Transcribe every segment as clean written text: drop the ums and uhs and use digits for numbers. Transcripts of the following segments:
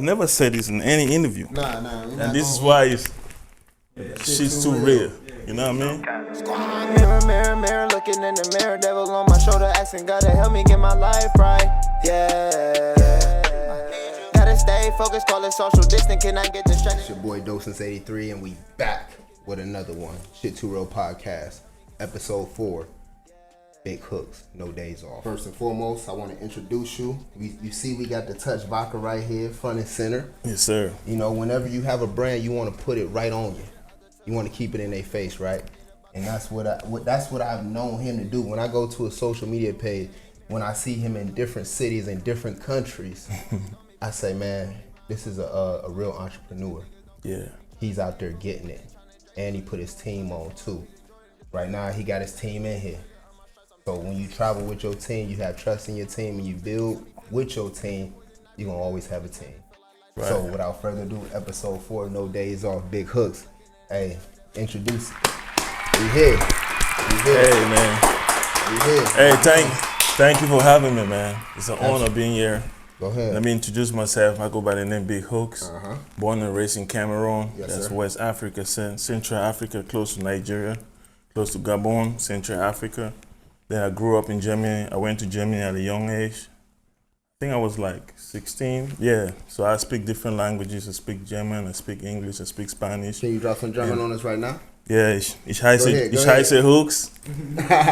I never said this in any interview. Nah. And this is why she's too real. You know what I mean? Mirror, mirror, mirror, looking in the mirror, devil on my shoulder, asking God to help me get my life right. Yeah. Gotta stay focused, call it social distance, can I get distracted? It's your boy Docents83, and we back with another one. Shit Too Real Podcast, episode 4. Big Hookz, no days off. First and foremost, I want to introduce you. You see we got the Touch Vodka right here, front and center. Yes, sir. You know, whenever you have a brand, you want to put it right on you. You want to keep it in their face, right? And that's what I've known him to do. When I go to a social media page, when I see him in different cities and different countries, I say, man, this is a real entrepreneur. Yeah. He's out there getting it. And he put his team on too. Right now, he got his team in here. So when you travel with your team, you have trust in your team, and you build with your team, you're going to always have a team. Right. So without further ado, episode 4, No Days Off, Big Hookz. Hey, introduce it. We here. Hey, man. We here. Hey, thank you for having me, man. It's an honor being here. Go ahead. Let me introduce myself. I go by the name Big Hookz. Born and raised in Cameroon. Yes, That's sir. West Africa, Central Africa, close to Nigeria, close to Gabon, Central Africa. Then I grew up in Germany. I went to Germany at a young age. I think I was like 16. Yeah. So I speak different languages. I speak German, I speak English, I speak Spanish. Can you drop some German on us right now? Ja, ich heiße Hookz.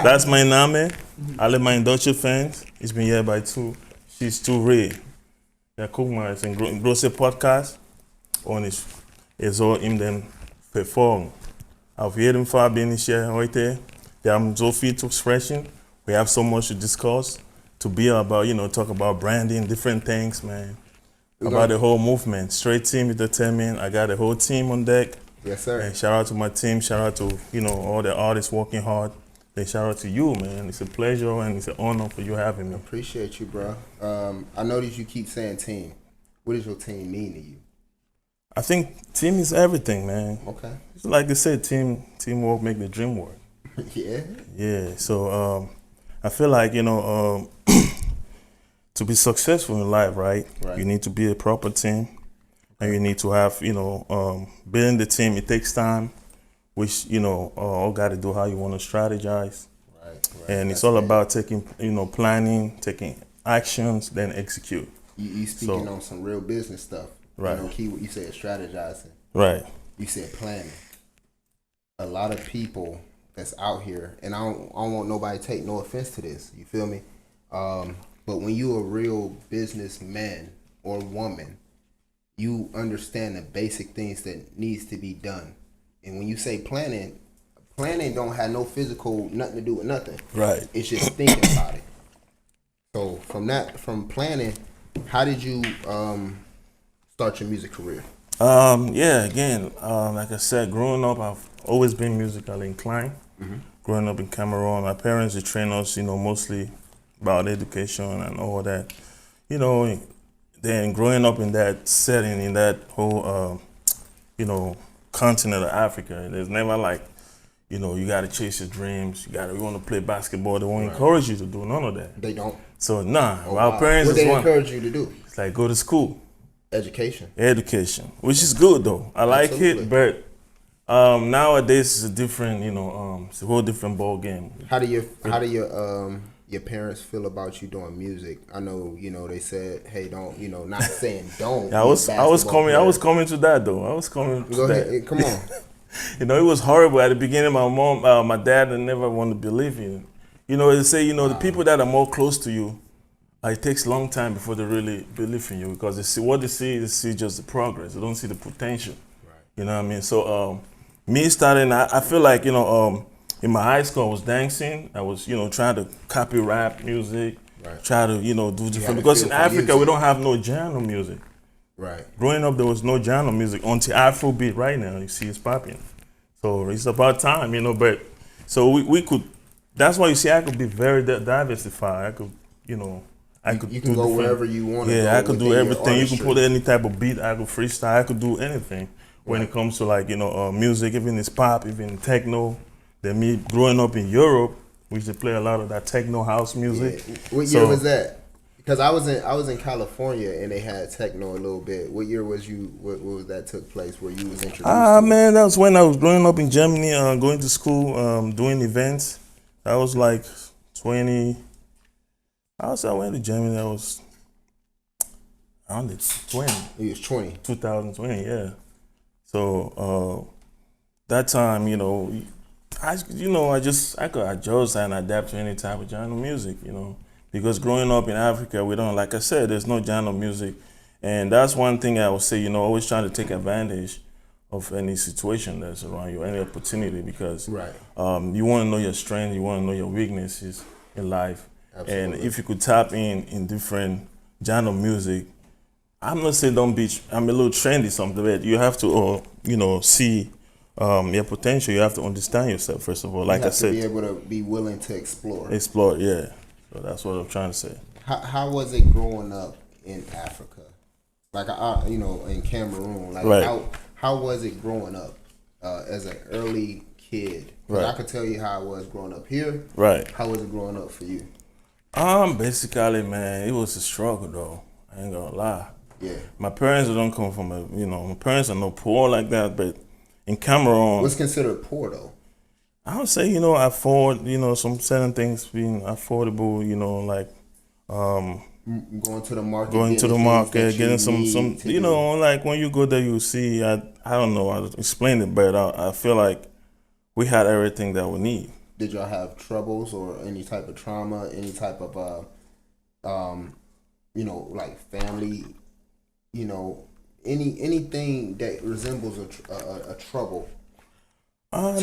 Das ist mein Name. Alle meine deutschen Fans. Ich bin hier bei She's Too Real. Ja, guck mal, es ist ein großer Podcast und ich soll ihm den verfolgen. Auf jeden Fall bin ich hier heute. Wir haben so viel zu sprechen. We have so much to discuss, to be about, talk about branding, different things, man. About the whole movement. Straight Team Entertainment. I got a whole team on deck. Yes, sir. And shout out to my team. Shout out to, all the artists working hard. Then shout out to you, man. It's a pleasure and it's an honor for you having me. Appreciate you, bro. I noticed you keep saying team. What does your team mean to you? I think team is everything, man. Okay. It's like they said, teamwork make the dream work. Yeah. Yeah. So I feel like, to be successful in life, right? You need to be a proper team. And you need to have, building the team, it takes time, which, all got to do how you want to strategize. Right. And it's all about taking, planning, taking actions, then execute. You speaking on some real business stuff. Right. You said strategizing. Right. You said planning. A lot of people that's out here, and I don't want nobody to take no offense to this, you feel me? But when you a real businessman or woman, you understand the basic things that needs to be done. And when you say planning don't have no physical, nothing to do with nothing. Right. It's just thinking about it. So from planning, how did you start your music career? Like I said, growing up, I've always been musically inclined. Mm-hmm. Growing up in Cameroon, my parents, they trained us, mostly about education and all that. Then growing up in that setting, in that whole, continent of Africa, there's never like, you got to chase your dreams. You want to play basketball. They won't encourage you to do none of that. They don't. So our parents. What they encourage you to do? It's like go to school. Education, which is good though. I like it, but nowadays it's a different, it's a whole different ball game. How do your parents feel about you doing music? I know, they said, hey, don't, not saying don't. Yeah, I was coming to that though. Go ahead, come on. It was horrible at the beginning. My dad never wanted to believe in it. They say, the people that are more close to you, it takes a long time before they really believe in you because they see just the progress. They don't see the potential. Right. You know what I mean? So me starting, I feel like, in my high school I was dancing. I was, trying to copy rap music, try to, do different. Because in Africa, we don't have no genre music. Right. Growing up, there was no genre music until Afrobeat right now. You see it's popping. So it's about time, but so we could, that's why you see I could be very diversified. I could, you can go wherever you want to go. Yeah, I could do everything. You can put any type of beat. I could freestyle. I could do anything when it comes to like, music, even it's pop, even techno. Then me growing up in Europe, we used to play a lot of that techno house music. Yeah. What year was that? Because I was in California and they had techno a little bit. What year was you? What was that took place where you was introduced? Man, that was when I was growing up in Germany, going to school, doing events. That was like 20. I went to Germany. I was around 20. He was 20. 2020, yeah. So that time, I could adjust and adapt to any type of genre of music, because growing up in Africa, we don't, like I said, there's no genre of music, and that's one thing I would say, always trying to take advantage of any situation that's around you, any opportunity, because Right. You want to know your strength, you want to know your weaknesses in life. Absolutely. And if you could tap in different genre of music, I'm not saying I'm a little trendy something, but you have to, see your potential. You have to understand yourself, first of all. Like I said, be able to be willing to explore. Explore, yeah. So that's what I'm trying to say. How was it growing up in Africa? Like, in Cameroon. Like, right. How was it growing up as an early kid? Right. I could tell you how I was growing up here. Right. How was it growing up for you? Basically, man, it was a struggle, though. I ain't gonna lie. Yeah. My parents don't come from my parents are no poor like that, but in Cameroon. What's considered poor, though? I would say, afford, some certain things being affordable, like going to the market. Getting some like when you go there, you see, I don't know how to explain it, but I feel like we had everything that we need. Did y'all have troubles or any type of trauma, any type of, like family, anything that resembles a trouble? Not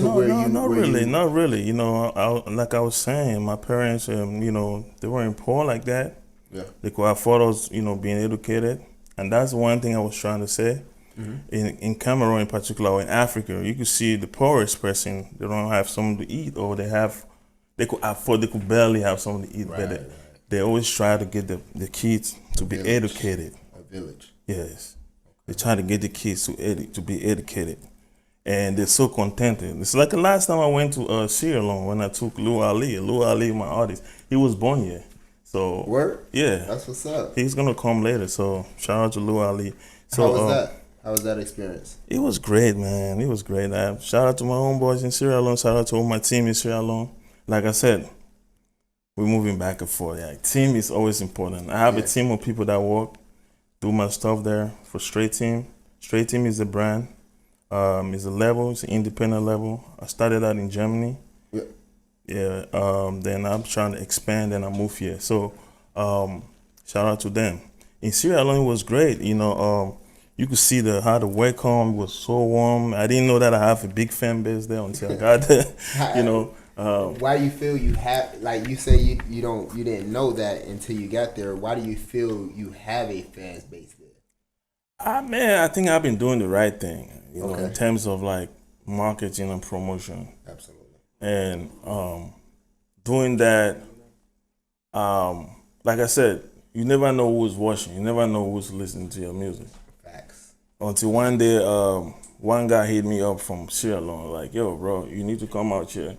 really. Like I was saying, my parents, they weren't poor like that. Yeah. They could afford us, being educated. And that's one thing I was trying to say. Mm-hmm. In Cameroon in particular, or in Africa, you could see the poorest person, they don't have something to eat, or they could barely have something to eat. Right, but they always try to get the kids to be educated. A village. Yes. They try to get the kids to be educated. And they're so contented. It's like the last time I went to Sierra Leone when I took Lou Ali. Lou Ali, my artist, he was born here. So Word? Yeah. That's what's up. He's gonna come later. So shout out to Lou Ali. So how was that? How was that experience? It was great, man. It was great. Shout out to my homeboys in Sierra Leone. Shout out to all my team in Sierra Leone. Like I said, we're moving back and forth. Yeah, team is always important. I have a team of people that work, do my stuff there for Straight Team. Straight Team is a brand. It's a level. It's an independent level. I started out in Germany. Yeah. Then I'm trying to expand and I moved here. So shout out to them. In Sierra Leone, it was great. You could see how the welcome was so warm. I didn't know that I have a big fan base there until I got there. Why do you feel you have, like you say you didn't know that until you got there? Why do you feel you have a fan base there? Man, I think I've been doing the right thing, in terms of like marketing and promotion. Absolutely. And doing that, like I said, you never know who's watching. You never know who's listening to your music. Facts. Until one day, one guy hit me up from Sierra Leone, like, yo, bro, you need to come out here.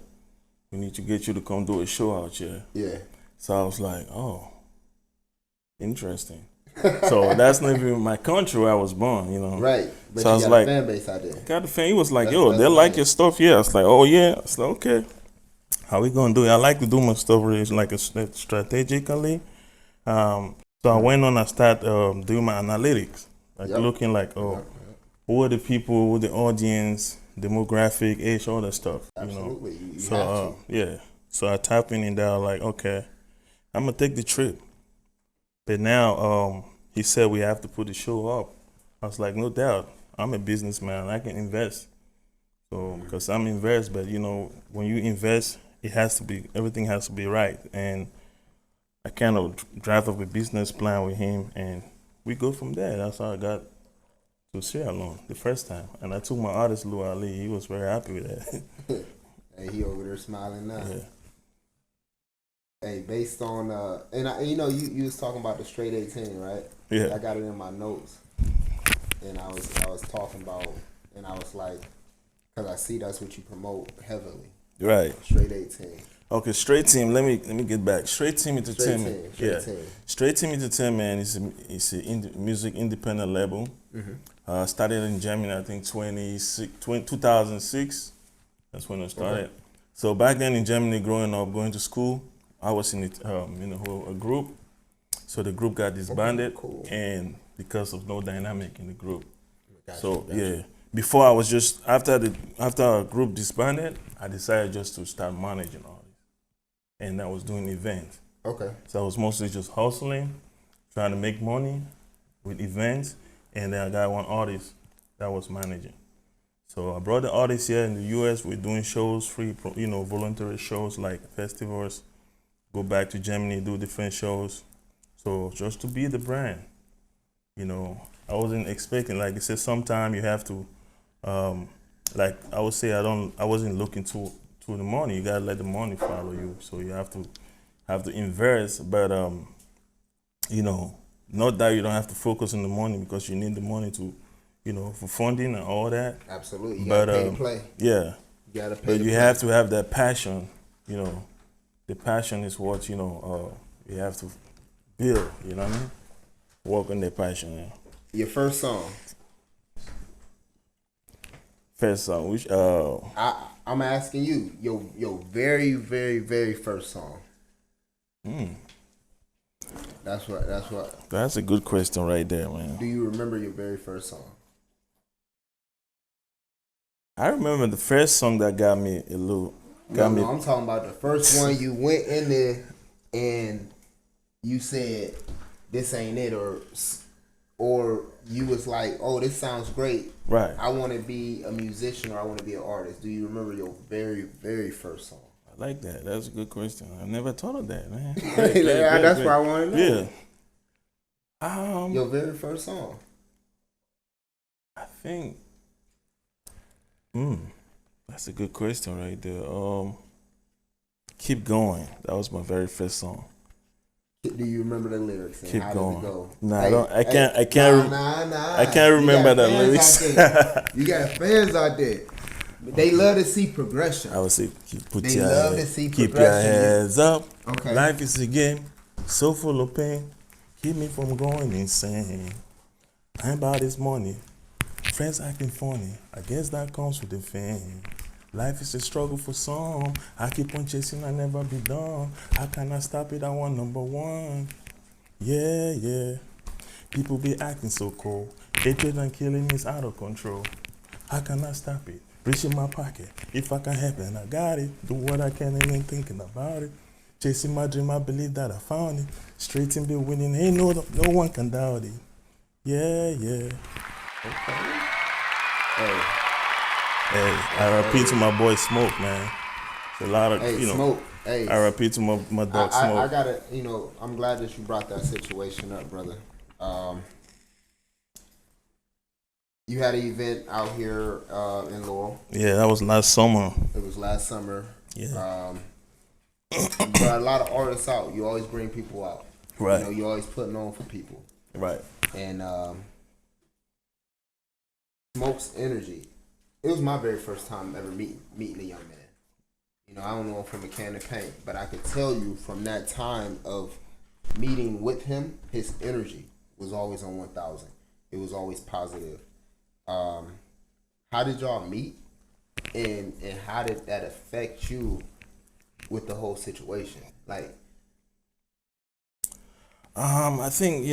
We need to get you to come do a show out here. Yeah. So I was like, oh, interesting. So that's not even my country where I was born, Right. But so you I was got like, a fan base out there. Got a fan. He was like, yo, they like your stuff. Yeah. I was like, oh, yeah. I was like, okay. How we going to do it? I like to do my stuff really like strategically. So I went on, I started doing my analytics. Like looking like, who are the people, who the audience, demographic, age, all that stuff. Absolutely. You so, have to. Yeah. So I tapped in there like, okay, I'm going to take the trip. But now he said we have to put the show up. I was like, no doubt. I'm a businessman. I can invest. So because I'm invest, but when you invest, everything has to be right. And I kind of draft up a business plan with him, and we go from there. That's how I got to Sierra Leone the first time. And I took my artist Lou Ali. He was very happy with that. Hey, he over there smiling now. Yeah. Hey, based on you was talking about the Straight 18, right? Yeah. I got it in my notes, and I was talking about, and I was like, because I see that's what you promote heavily. Right. Straight 18. Okay, Straight Team. Let me get back. Straight Team Entertainment. Straight Team. Straight Team Entertainment is a music independent label. Started in Germany, I think 2006. That's when I started. Okay. So back then in Germany, growing up, going to school, I was in a group. So the group got disbanded, and because of no dynamic in the group. Gotcha. Before I was just after our group disbanded, I decided just to start managing all this, and I was doing events. Okay. So I was mostly just hustling, trying to make money with events, and then I got one artist that was managing. So I brought the artist here in the U.S. We're doing shows, free, voluntary shows like festivals. Go back to Germany, do different shows. So just to be the brand, I wasn't expecting. Like I said, sometimes you have to. Like I would say, I wasn't looking to the money. You gotta let the money follow you. So you have to invest, but not that you don't have to focus on the money because you need the money to, for funding and all that. Absolutely, you gotta pay to play. Yeah, you gotta pay. But you have to have that passion. The passion is what you have to build. You know what I mean? Work on that passion. Yeah. Your first song. First song, which I'm asking you your very, very, very first song. That's what. That's a good question right there, man. Do you remember your very first song? I remember the first song that got me a little. No, I'm talking about the first one you went in there and you said, "This ain't it," or you was like, "Oh, this sounds great. Right. I want to be a musician or I want to be an artist." Do you remember your very, very first song? I like that. That's a good question. I never thought of that, man. That's what I want to know. Yeah. Your very first song. I think. That's a good question right there. Keep Going. That was my very first song. Do you remember the lyrics? And Keep how going. Does it go? No, I can't. I can't remember the lyrics. You got fans out there. They love to see progression. I would say keep your heads up. Okay. Life is a game, so full of pain. Keep me from going insane. I ain't about this money. Friends acting funny. I guess that comes with the fame. Life is a struggle for some. I keep on chasing, I never be done. How can I stop it? I want number one. Yeah. People be acting so cold. Hatred and killing is out of control. How can I stop it? Reach in my pocket. If I can help it, I got it. Do what I can and ain't thinking about it. Chasing my dream, I believe that I found it. Straight and be winning, ain't no one can doubt it. Yeah. Okay. Hey, I repeat to my boy Smoke, man. It's a lot of, Smoke. Hey, I repeat to my dog Smoke. I gotta, I'm glad that you brought that situation up, brother. You had an event out here in Laurel. Yeah, that was last summer. It was last summer. Yeah. You got a lot of artists out. You always bring people out. Right. You always putting on for people. Right. And Smoke's energy. It was my very first time ever meeting a young man. I don't know him from a can of paint, but I could tell you from that time of meeting with him, his energy was always on 1,000. It was always positive. How did y'all meet, and how did that affect you with the whole situation? Like, I think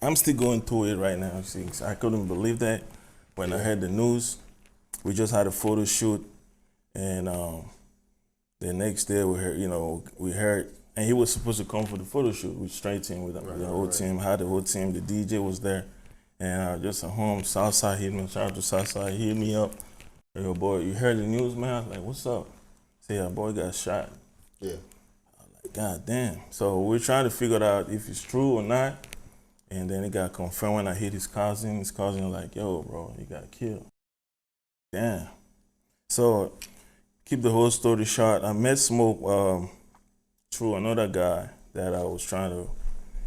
I'm still going through it right now. I couldn't believe that when I heard the news. We just had a photo shoot, and the next day we heard, and he was supposed to come for the photo shoot with Straight Team, with the whole team. Had the whole team. The DJ was there, and just at home, Southside hit me. Shout out to Southside, he hit me up. Yo, boy, you heard the news, man? I was like, what's up? Say, yeah, boy got shot. Yeah. I was like, God damn. So we're trying to figure out if it's true or not. And then it got confirmed when I hit his cousin. His cousin was like, yo, bro, he got killed. Damn. So keep the whole story short. I met Smoke through another guy that I was trying to,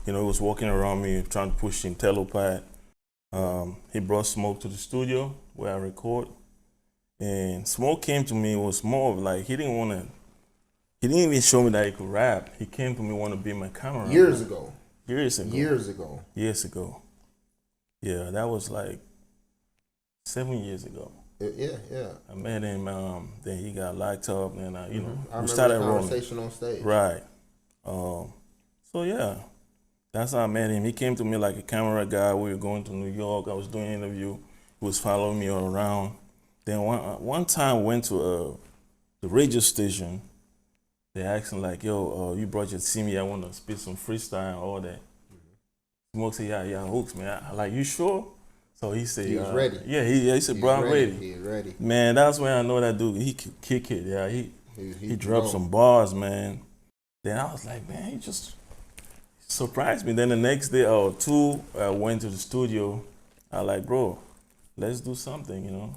he was walking around me trying to push in Telopad. He brought Smoke to the studio where I record. And Smoke came to me, it was more of like, he didn't want to He didn't even show me that he could rap. He came to me want to be my camera. Years ago. Years ago. Years ago. Years ago. Yeah, that was like 7 years ago. Yeah. I met him. Then he got locked up, and I we remember started the rolling. conversation on stage. Right. So yeah, that's how I met him. He came to me like a camera guy. We were going to New York. I was doing an interview. He was following me all around. Then one time we went to the radio station. They asked him like, "Yo, you brought your team here. I want to spit some freestyle and all that." Smoke said, "Yeah, Hookz, man." I like, "You sure?" So he said, He was ready. Yeah, he said, "Bro, I'm ready." He was ready. Man, that's when I know that dude. He could kick it. Yeah, he dropped some bars, man. Then I was like, man, he just surprised me. Then the next day or two, I went to the studio. I like, bro, let's do something, you know.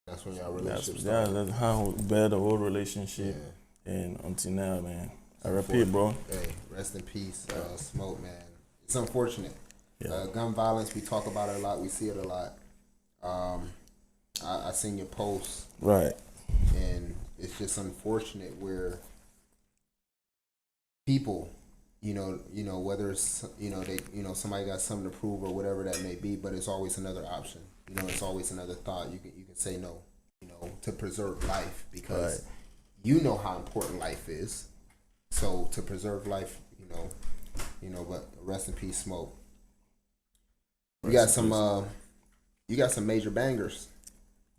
That's when y'all relationship Yeah, started. that's how we built the whole relationship. Yeah. And until now, man. I repeat, bro. Hey, rest in peace, Smoke, man. It's unfortunate. Yeah. Gun violence, we talk about it a lot. We see it a lot. I seen your posts. Right. And it's just unfortunate where people, whether it's, somebody got something to prove or whatever that may be, but it's always another option. It's always another thought. You can say no, to preserve life, because you know how important life is. So to preserve life, but rest in peace, Smoke. You got some major bangers.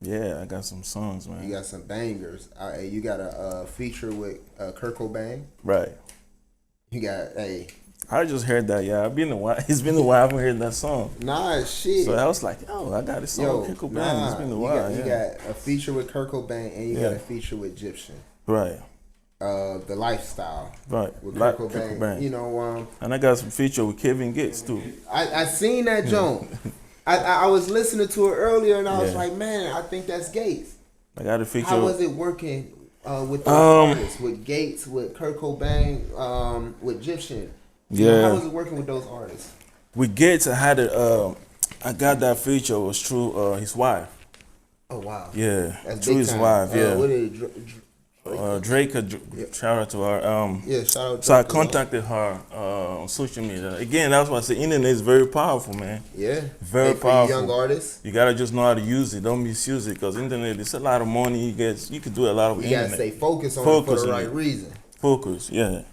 Yeah, I got some songs, man. You got some bangers. You got a feature with Kurt Cobain. Right. You got I just heard that, yeah. It's been a while I haven't heard that song. Nah, shit. So I was like, I got this song with Kurt Cobain. It's been a while. You got a feature with Kurt Cobain and you got a feature with Egyptian. Right. The Lifestyle. Right. With Kurt Cobain. And I got some feature with Kevin Gates too. I seen that joint. I was listening to it earlier and I was like, man, I think that's Gates. I got a feature. How was it working with those artists? With Gates, with Kurt Cobain, with Egyptian? Yeah. How was it working with those artists? With Gates, I had it. I got that feature. It was through his wife. Oh wow. Yeah. That's through big his time. wife. Yeah. What did Drake. Shout out to her. shout out. So I contacted her on social media. Again, that's why I say internet is very powerful, man. Yeah. Very for powerful. Young artists. You gotta just know how to use it. Don't misuse it, because internet is a lot of money. You could do a lot of You internet. gotta stay focused on it for the right reason. Focus, yeah.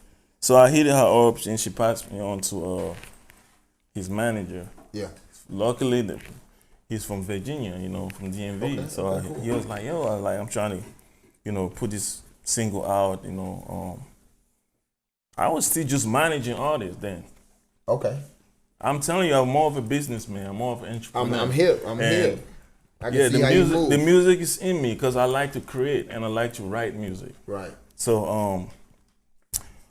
So I hit her up and she passed me on to his manager. Yeah. Luckily, he's from Virginia, from DMV. Okay, So cool. he was like, I'm trying to, put this single out, I was still just managing artists then. Okay. I'm telling you, I'm more of a businessman. I'm more of an entrepreneur. I'm hip. I'm hip. I can see how you move. The music is in me because I like to create and I like to write music. Right. So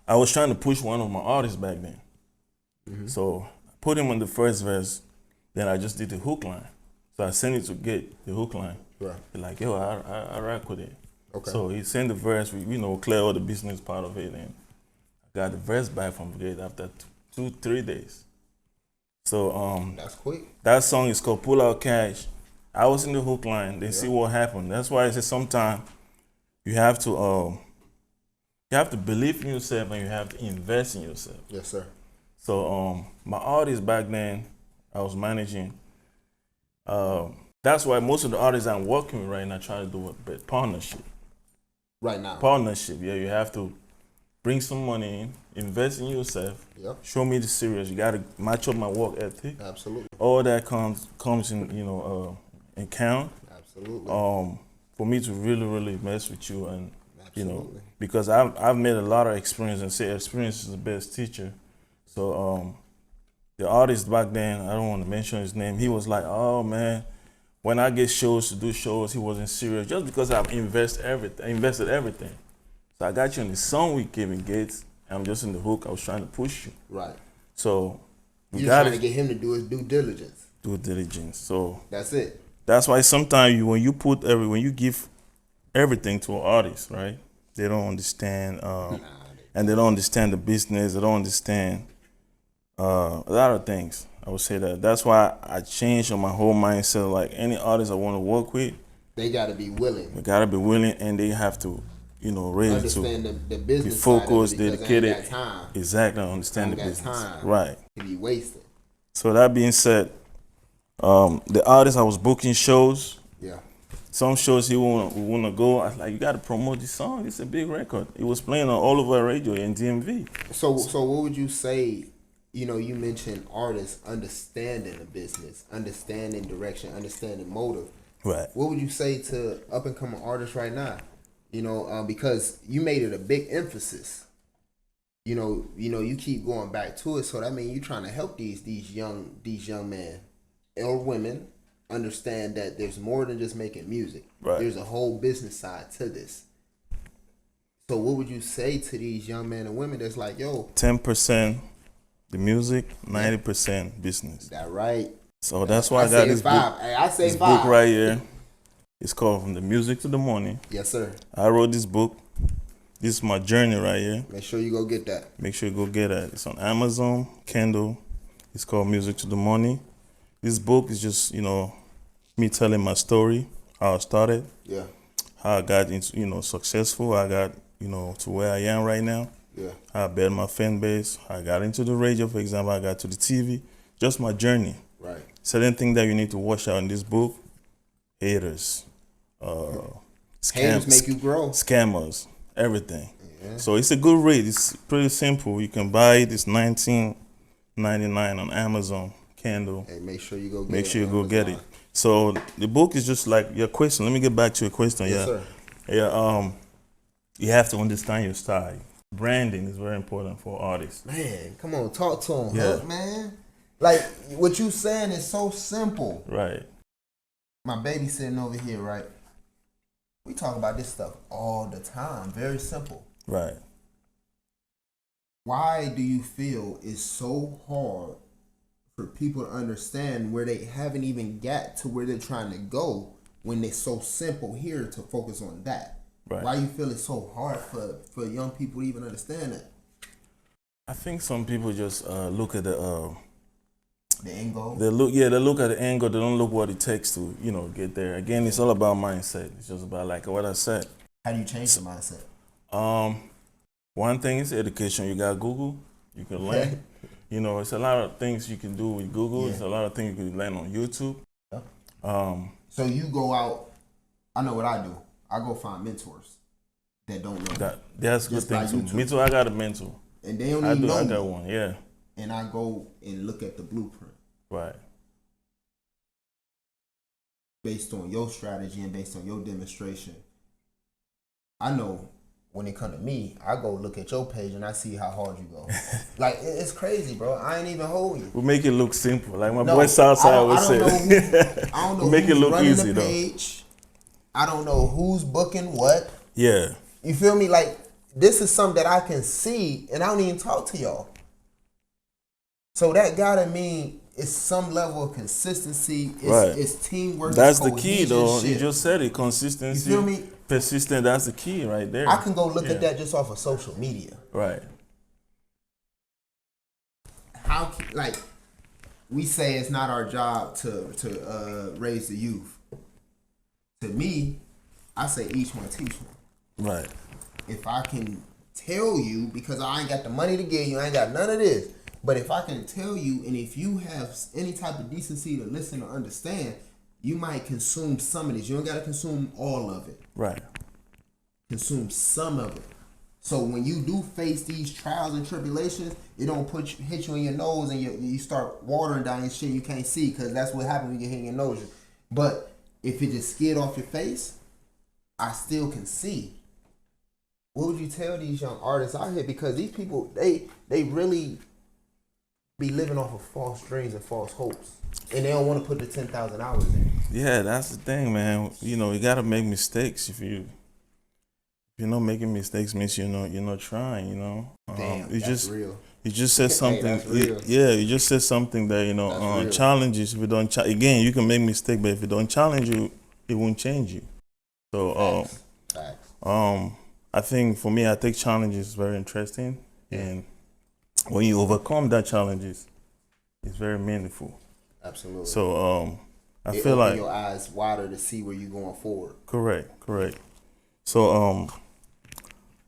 I was trying to push one of my artists back then. Mm-hmm. So I put him on the first verse, then I just did the hook line. So I sent it to Get, the hook line. Right. They're like, yo, I rock with it. Okay. So he sent the verse, we clear all the business part of it, and I got the verse back from Get after 2-3 days. So that's quick. That song is called Pull Out Cash. I was in the hook line, then see what happened. That's why I said sometimes you have to believe in yourself and you have to invest in yourself. Yes, sir. So my artists back then, I was managing. That's why most of the artists I'm working with right now try to do a partnership. Right now. Partnership, yeah. You have to bring some money in, invest in yourself. Yep. Show me the serious. You gotta match up my work ethic. Absolutely. All that comes in in count. Absolutely. For me to really mess with you, and Absolutely. because I've made a lot of experience, and say experience is the best teacher. So the artist back then, I don't want to mention his name, he was like, oh man, when I get shows to do shows, he wasn't serious just because I've invested everything. So I got you in the song with Kevin Gates. I'm just in the hook. I was trying to push you. Right. So you're trying to get him to do his due diligence. Due diligence. So that's it. That's why sometimes when you give everything to an artist, right? They don't understand, and they don't understand the business. They don't understand a lot of things. I would say that. That's why I changed on my whole mindset. Like any artist I want to work with, they got to be willing. They got to be willing, and they have to ready understand to the business be focused, side of it, dedicated. I ain't got time. Exactly, I understand the I ain't business. got time Right. to be wasted. So that being said, the artist I was booking shows. Yeah. Some shows he wanna go. I was like, you gotta promote this song. It's a big record. It was playing on all over radio in DMV. So what would you say? You mentioned artists understanding the business, understanding direction, understanding motive. Right. What would you say to up and coming artists right now? Because you made it a big emphasis. You keep going back to it, so that means you're trying to help these young men or women understand that there's more than just making music. Right. There's a whole business side to this. So what would you say to these young men and women that's like, yo, 10% the music, 90% business. that right? So that's why I got this book. I say This five. book right here. It's called From the Music to the Morning. Yes, sir. I wrote this book. This is my journey right here. Make sure you go get that. Make sure you go get it. It's on Amazon, Kindle. It's called Music to the Morning. This book is just, me telling my story, how I started, Yeah. how I got into, successful, how I got, to where I am right now, Yeah. how I built my fan base, how I got into the radio, for example, I got to the TV, just my journey. Right. Certain things that you need to watch out in this book, haters, Haters make you grow. scammers, everything. Yeah. So it's a good read. It's pretty simple. You can buy it. It's $19.99 on Amazon, Kindle. Hey, make sure you go get it. Make sure you on go get it. Amazon. So the book is just like your question. Let me get back to your question. Yes, sir. Yeah. You have to understand your style. Branding is very important for artists. Man, come on, talk to him, Yeah. Hook, man. Like, what you saying is so simple. Right. My baby sitting over here, right? We talk about this stuff all the time. Very simple. Right. Why do you feel it's so hard for people to understand where they haven't even got to where they're trying to go when it's so simple here to focus on that? Right. Why you feel it's so hard for young people to even understand that? I think some people just look at the end goal? they look at the angle. They don't look what it takes to get there. Again, it's all about mindset. It's just about like what I said. How do you change the mindset? One thing is education. You got Google. You can learn. It's a lot of things you can do with Google. Yeah. It's a lot of things you can learn on YouTube. Yeah. So you go out. I know what I do. I go find mentors that don't know. That's a good Just thing like too. YouTube. Me too. I got a mentor. And they don't I even know I me. got one. Yeah. And I go and look at the blueprint Right. based on your strategy and based on your demonstration. I know when it come to me, I go look at your page and I see how hard you go. Like, it's crazy, bro. I ain't even hold you. We make it look simple. Like my No, boy Southside would I say. don't know We make it who's look running easy the though. page. I don't know who's booking what. Yeah. You feel me? Like, this is something that I can see and I don't even talk to y'all. So that gotta mean it's some level of consistency. It's teamwork. That's it's the key though. shit. You just said it. Consistency. You feel me? Persistent. That's the key right there. I can go look Yeah. at that just off of social media. Right. Like, we say it's not our job to raise the youth. To me, I say each one teach one. Right. If I can tell you, because I ain't got the money to give you, I ain't got none of this. But if I can tell you, and if you have any type of decency to listen or understand, you might consume some of this. You don't gotta consume all of it. Right. Consume some of it. So when you do face these trials and tribulations, it don't hit you in your nose and you start watering down your shit you can't see, because that's what happens when you get hit in your nose. But if it just skid off your face, I still can see. What would you tell these young artists out here? Because these people, they really be living off of false dreams and false hopes, and they don't want to put the 10,000 hours in. Yeah, that's the thing, man. You gotta make mistakes. If you're not making mistakes, means you're not trying. Damn, that's real. You just said something. that's real. You just said something that real. challenges. If you don't again, you can make mistake, but if it don't challenge you, it won't change you. So Facts. I think for me, I think challenges very interesting, and when you overcome that challenges, it's very meaningful. Absolutely. So I It feel open like your eyes wider to see where you're going forward. correct. So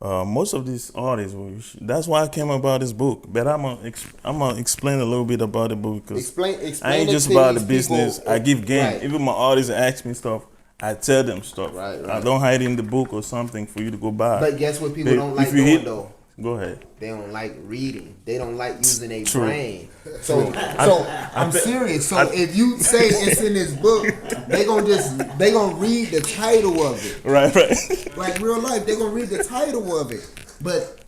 most of these artists, that's why I came about this book. But I'm gonna explain a little bit about the book because Explain I ain't it just to about the these business. people. I give game. Right. Even my artists ask me stuff, I tell them stuff. Right. I don't hide in the book or something for you to go buy. But guess what people But don't like if you doing hit- though? Go ahead. They don't like reading. They don't like using their True. brain. So I'm serious. So if you say it's in this book, they gonna read the title of it. Right. Like real life, they gonna read the title of it. But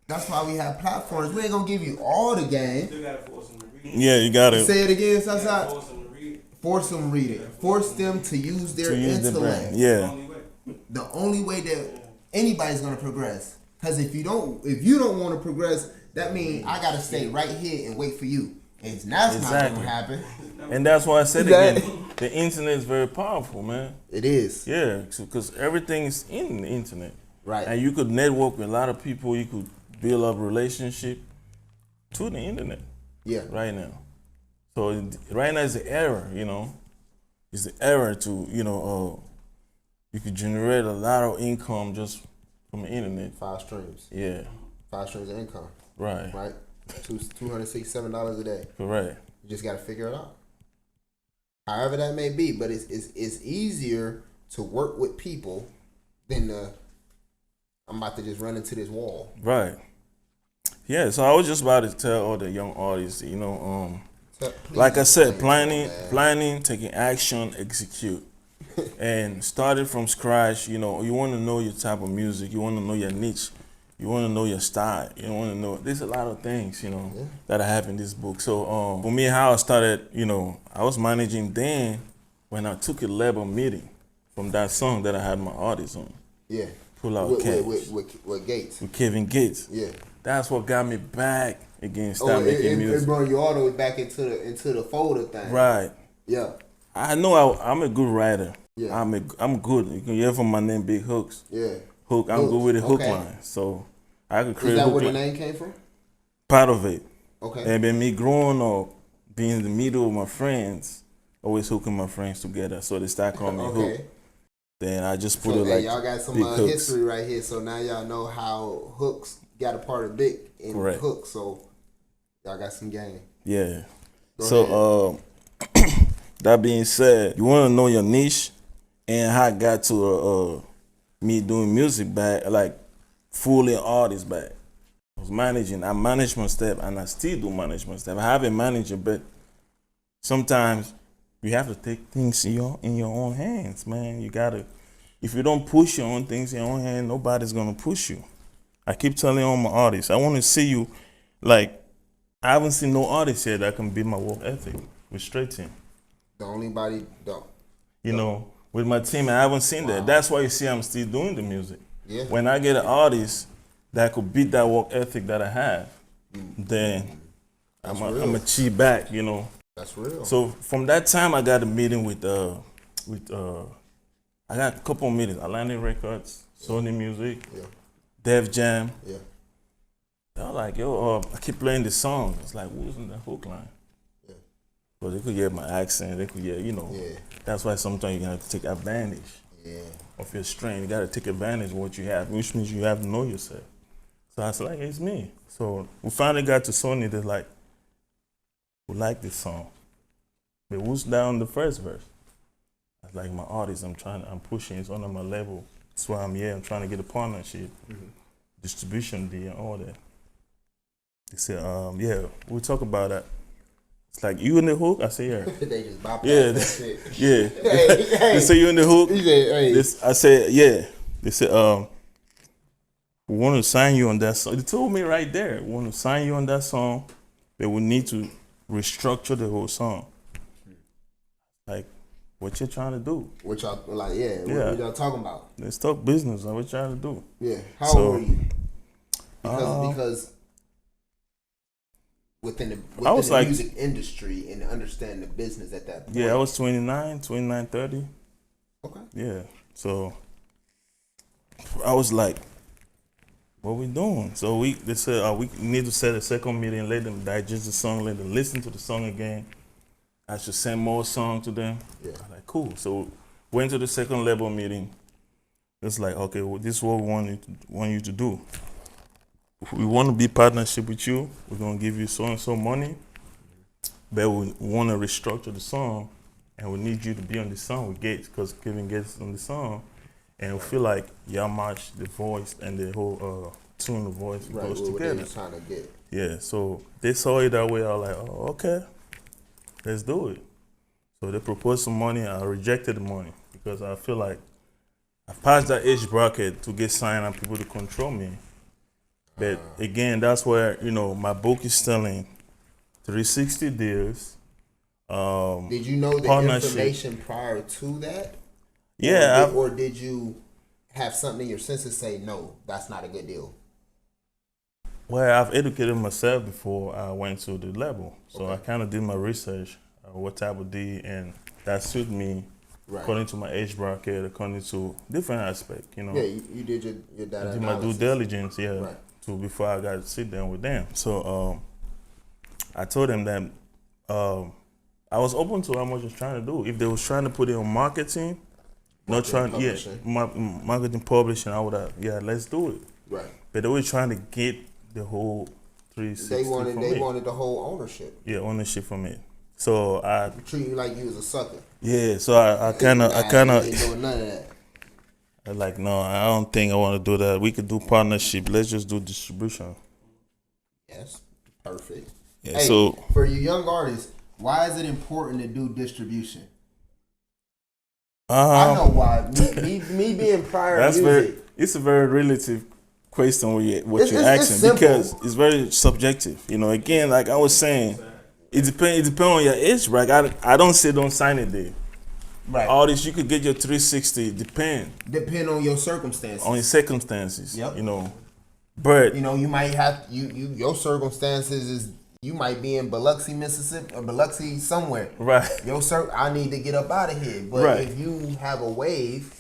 that's why we have platforms. We ain't gonna give you all the game. Still gotta force them to read. Yeah, you got it. Say it again, Southside. Force them to read. Force them to read it. Force them to use their To use the intellect. brain. Yeah. Only way. The only way that anybody's gonna progress. Because if you don't want to progress, that means I gotta stay right here and wait for you. And that's not Exactly. gonna happen. And that's why I said Exactly. again, the internet is very powerful, man. It is. Yeah, because everything is in the internet. Right. And you could network with a lot of people. You could build up relationship to the internet Yeah. right now. So right now is the era, It's the era to, you could generate a lot of income just from the internet. 5 streams. Yeah, 5 streams of income. right. Right? $267 a day. Correct. You just gotta figure it out. However that may be, but it's easier to work with people than I'm about to just run into this wall. Right. Yeah, so I was just about to tell all the young artists, Please like I said, explain to them, man. planning, taking action, execute. And started from scratch, you want to know your type of music, you want to know your niche, you want to know your style, you want to know, there's a lot of things, that I have in this book. So for me, how I started, I was managing then when I took a label meeting from that song that I had my artists on. Yeah. Pull Out With Cash. with Gates. With Kevin Gates. Yeah. That's what got me back again, start making it music. brought you all the way back into the folder thing. Right. Yeah. I know I'm a good writer. Yeah. I'm good. You can hear from my name, Big Hookz. Yeah. Hook. I'm good with the hook Okay. line. So I could create Is a that hook where the line. name came from? Part of it. Okay. And then me growing up, being in the middle of my friends, always hooking my friends together. So they start calling me Hook. Okay. Then I just put So it like y'all got some Big Hookz. history right here. So now y'all know how Hookz got a part of Big in Correct. Hookz. So y'all got some game. Yeah. Go So that being said, you want to know your niche and how I got to me doing music back, like fully artist back. I was managing. I managed my step and I still do manage my step. I have a manager, but sometimes you have to take things in your own hands, man. You gotta, if you don't push your own things in your own hand, nobody's gonna push you. I keep telling all my artists, I want to see you, like, I haven't seen no artist yet that can beat my work ethic with straight team. The only body don't. With my team, I haven't seen that. That's why you see I'm still doing the music. Yeah. When I get an artist that could beat that work ethic that I have, then I'm a cheat back, That's real. So from that time, I got a meeting with I got a couple of meetings. Atlantic Records, Sony Music, Yeah. Def Jam. Yeah. They're like, yo, I keep playing this song. It's like, who's in that hook line? Yeah. But they could hear my accent. They could hear, Yeah. That's why sometimes you have to take advantage Yeah. of your strength. You got to take advantage of what you have, which means you have to know yourself. So I was like, it's me. So we finally got to Sony. They're like, we like this song. But who's down the first verse? I was like, my artist, I'm pushing. It's under my level. That's why I'm here. I'm trying to get a partnership, distribution deal, and all that. They said, yeah, we'll talk about that. It's like, you in the hook? I say, yeah. They just bypass Yeah, that shit. Yeah. Hey, They say you in the hook? He said, hey. I said, yeah. They said, we want to sign you on that song. They told me right there, we want to sign you on that song, but we need to restructure the whole song. Like, what you trying to do? What y'all like? Yeah. Yeah. What y'all talking about? Let's talk business. Like, what you trying to do? Yeah. How So, old were you? Because within the like- music industry and understand the business at that point. Yeah, I was 29, 30. Okay. Yeah. So I was like, what we doing? So they said, we need to set a second meeting, let them digest the song, let them listen to the song again. I should send more songs to them. Yeah. I'm like, cool. So went to the second level meeting. It's like, okay, well, this is what we want you to do. If we want to be partnership with you, we're gonna give you so and so money, but we want to restructure the song, and we need you to be on the song with Gates, because Kevin Gates is on the song, and we feel like y'all match the voice and the whole tune, the voice goes what together. they was trying to get. Yeah, so they saw it that way. I was like, oh, okay, let's do it. So they proposed some money. I rejected the money because I feel like I passed that age bracket to get signed and people to control me. But again, that's where, my book is telling 360 deals. Did you know the information prior to that? Yeah. Or did you have something in your senses say, no, that's not a good deal? Well, I've educated myself before I went to the label. So I kind of did my research, what type of deal, and that suited me according to my age bracket, according to different aspects, Yeah, you did your data I did my due diligence, before I got to sit down with them. So I told them that I was open to how much I was trying to do. If they was trying to put it on marketing, marketing publishing, I would have, let's do it. Right. But they were trying to get the whole 360 They wanted the whole ownership. Yeah, ownership from it. So I treat you like you was a sucker. Yeah, so I kind of ain't doing none of that. I like, no, I don't think I want to do that. We could do partnership. Let's just do distribution. Yes, perfect. Yeah, hey, so for you young artists, why is it important to do distribution? I know why. Me being prior music. It's a very relative question what you're asking because it's very subjective. Again, like I was saying, it depends on your age, right? I don't say don't sign it there. Right. All this, you could get your 360. Depend on your circumstances. On your circumstances. Yep. But you might have your circumstances is you might be in Biloxi, Mississippi, or Biloxi somewhere. Right. I need to get up out of here. But if you have a wave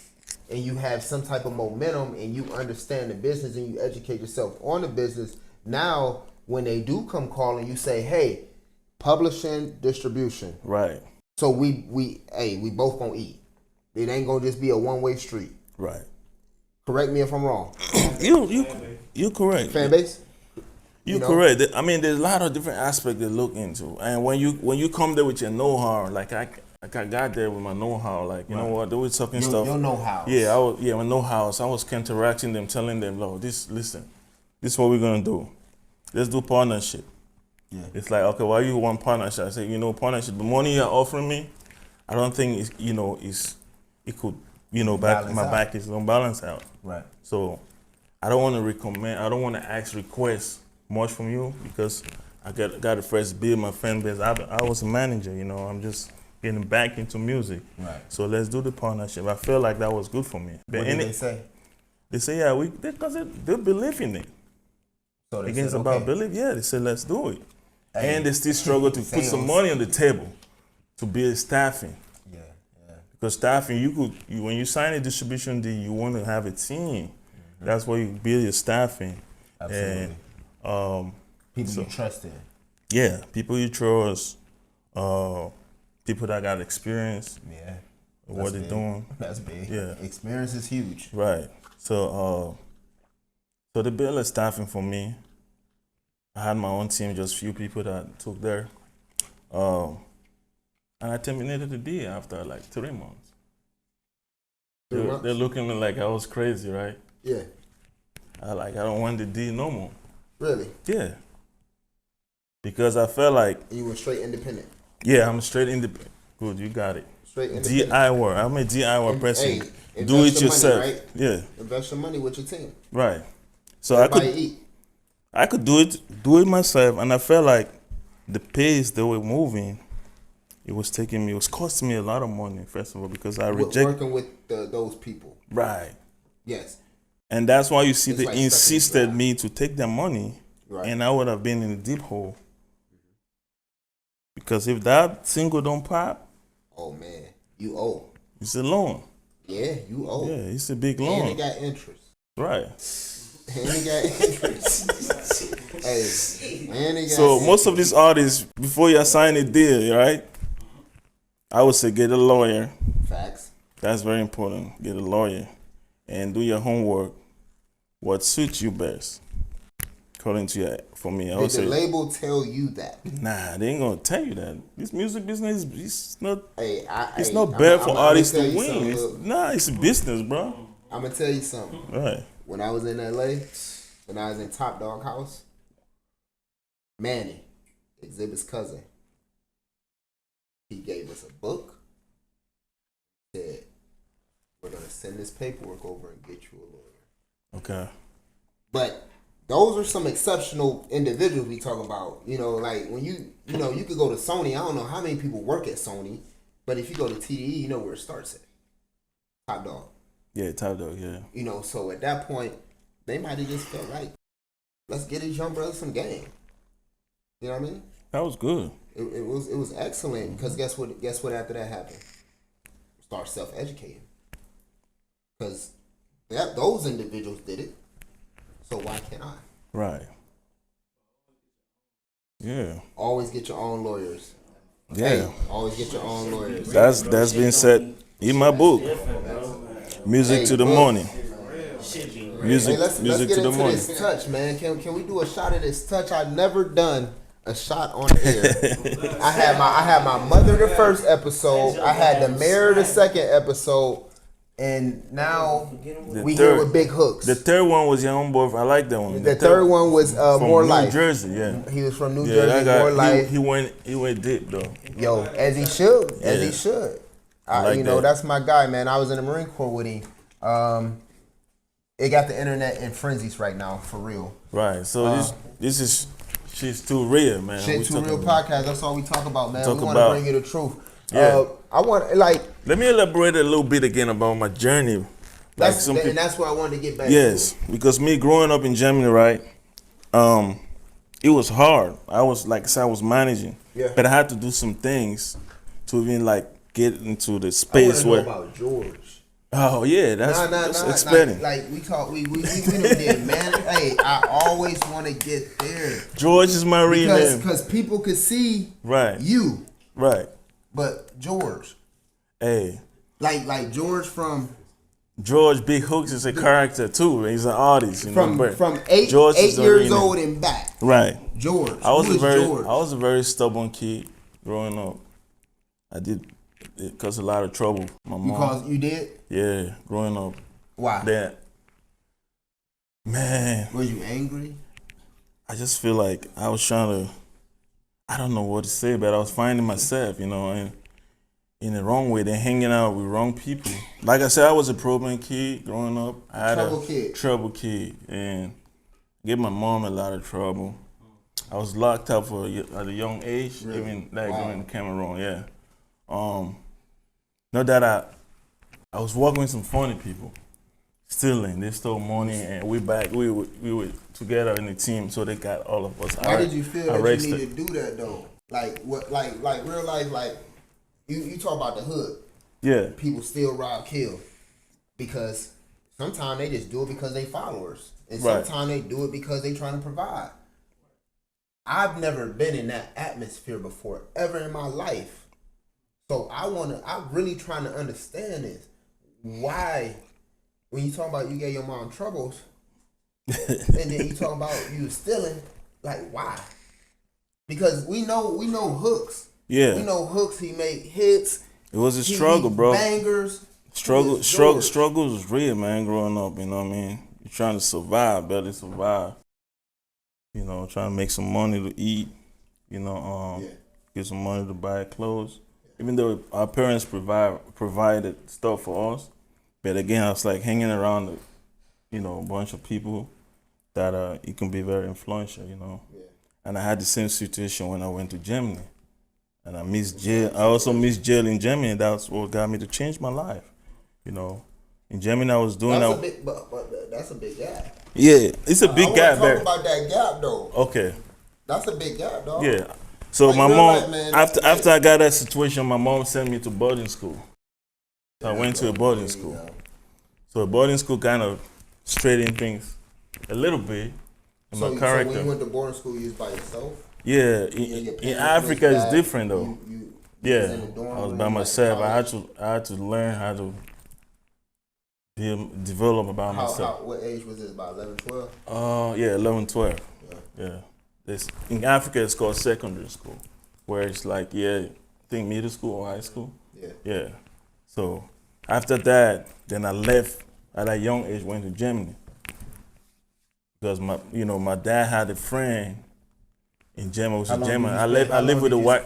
and you have some type of momentum and you understand the business and you educate yourself on the business, now when they do come calling, you say, hey, publishing, distribution. Right. So we both gonna eat. It ain't gonna just be a one-way street. Right. Correct me if I'm wrong. You correct. Fan base. You correct. I mean, there's a lot of different aspects to look into, and when you come there with your know-how, like I got there with my know-how, like you know what, they were talking stuff. Your know-how. Yeah, my know-how. So I was counteracting them, telling them, "Lord, this is what we're gonna do. Let's do partnership." Yeah. It's like, okay, why you want partnership? I say, partnership. The money you're offering me, I don't think it could, back is gonna balance out. Right. So I don't want to recommend. I don't want to request much from you because I got to first build my fan base. I was a manager, I'm just getting back into music. Right. So let's do the partnership. I felt like that was good for me. What did they say? They say, because they believe in it. So they Against said, about belief, they said let's do it. Hey, and they still struggle to put some money on the table to build staffing. Yeah. Because staffing, when you sign a distribution deal, you want to have a team. Mm-hmm. That's where you build your staffing. Absolutely. And people you trust in. Yeah, people you trust. People that got experience. Yeah. What they're doing. That's big. Yeah. Experience is huge. Right. So they built a staffing for me. I had my own team, just few people that took there. And I terminated the deal after like 3 months. 3 months? They're looking at me like I was crazy, right? Yeah. I don't want the deal no more. Really? Yeah. Because I felt like... You were straight independent? Yeah, I'm straight independent. Good, you got it. Straight independent. DIY. I'm a DIY person. Hey, do it yourself. Money, right? Yeah. Invest your money with your team. Right. So I could do it myself, and I felt like the pace they were moving, it was costing me a lot of money, first of all, because I rejected working with those people. Right. Yes. And that's why you see they insisted me to take their money, right. And I would have been in a deep hole. Because if that single don't pop, oh man, you owe. It's a loan. Yeah, you owe. Yeah, it's a big loan. And it got interest. Right. And it got interest. Hey, and it got so interest. Most of these artists, before you sign a deal, right? I would say get a lawyer. Facts. That's very important. Get a lawyer. and do your homework. What suits you best? According to you, for me, I would Did say. the label tell you that? Nah, they ain't gonna tell you that. This music business is not. Hey, It's not bad for artists to tell you win. something, It's, look. nah, it's a business, bro. I'm gonna tell you something. Right. When I was in LA, when I was in Top Dog House, Manny, Exhibit's cousin, he gave us a book. Said, "We're gonna send this paperwork over and get you a lawyer." Okay. But those are some exceptional individuals we talking about. You know, like when you could go to Sony. I don't know how many people work at Sony, but if you go to TDE, you know where it starts at. Top Dog. Yeah, Top Dog. Yeah. You know, so at that point, they might have just felt like, let's get these young brothers some game. You know what I mean? That was good. It was excellent because guess what? After that happened, start self-educating because those individuals did it. So why can't I? Right. Yeah. Always get your own lawyers. Yeah. Hey, always get your own lawyers. That's been said in my book. Music to the morning. Music, Hey, let's music get to the into morning. this touch, man. Can we do a shot of this touch? I've never done a shot on air. I had my mother the first episode. I had the mayor the second episode, and now we here with Big Hooks. The third one was your own boy. I like that one. The third one was from More New Life. Jersey, yeah. He was from New Yeah, Jersey. that guy, More Life. he went deep though. Yo, as he should, as Yeah. he should. I like you know, that. that's my guy, man. I was in the Marine Corps with him. It got the internet in frenzies right now, for real. Right. So this is Shit's Too Real, man. Shit We Too talking Real about- podcast. That's all we talk about, man. Talk We want to about- bring you the truth. Yeah. I want like Let me elaborate a little bit again about my journey. Like that's some and people, that's what I wanted to get back yes, because me growing up in Germany, right? It was hard. I was like I said, I was managing, Yeah. but I had to do some things to even like get into the to. I space want to know where. about George. Oh yeah, that's exciting. Like we talk, we done did, man. Hey, I always want to get there George is my real name. because people could see Right, you, right. but George, Hey, like George from George Big Hookz is a character too. He's an artist, you know. but from eight George is the years real name. old and back. Right. George. I was Who a is very George? I was a very stubborn kid growing up. I did it caused a lot of trouble. My mom. Because you did? Yeah, growing up. Why? That man, Was you angry? I just feel like I was trying to I don't know what to say, but I was finding myself, you know, and in the wrong way. They're hanging out with wrong people. Like I said, I was a problem kid growing up. I had trouble kid and gave my mom a lot of trouble. I was locked up at a young age, Really? even like Wow. in Cameroon, yeah. Not that I was working with some funny people, stealing. They stole money, and we were together in the team, so they got all of us. Why did you feel that arrested. you need to do that though? Like what? Like real life? Like you talk about the hood. Yeah, People still rob, kill, because sometimes they just do it because they followers, and Right. sometimes they do it because they trying to provide. I've never been in that atmosphere before, ever in my life. So I'm really trying to understand this. Why, when you talk about you gave your mom troubles, and then you talk about you stealing, like why? Because we know Hookz. yeah. We know Hookz. He make hits. It was a He struggle, bro. Bangers. Struggle George. was real, man. Growing up, you know what I mean. You're trying to survive, barely survive. You know, trying to make some money to eat. You know, get some money to buy clothes. Even though our parents provided stuff for us, but again, I was like hanging around, a bunch of people that it can be very influential, you know. Yeah. And I had the same situation when I went to Germany, and I missed jail. I also missed jail in Germany, and that's what got me to change my life, you know. In Germany, I was doing That's that. a big, but that's a big gap. Yeah, it's a big I gap want there. to talk about that gap though. Okay. That's a big gap, dog. Yeah. So Like my real mom, life, man, after I got that situation, my mom sent me to boarding school. So I went to a boarding school. So a boarding school kind of straightened things a little bit in So my when character. you went to boarding school, you was by yourself? Yeah, And your in parents Africa was it's back, different though. You Yeah, was in the dorm I was room, by like myself. college? I had to learn how to develop about myself. What age was it? About 11, 12? Yeah, 11, 12. Yeah. Yeah. In Africa, it's called secondary school, where it's like, I think middle school or high school. Yeah. So after that, then I left at a young age, went to Germany. Because my dad had a friend in Germany. I lived with a white.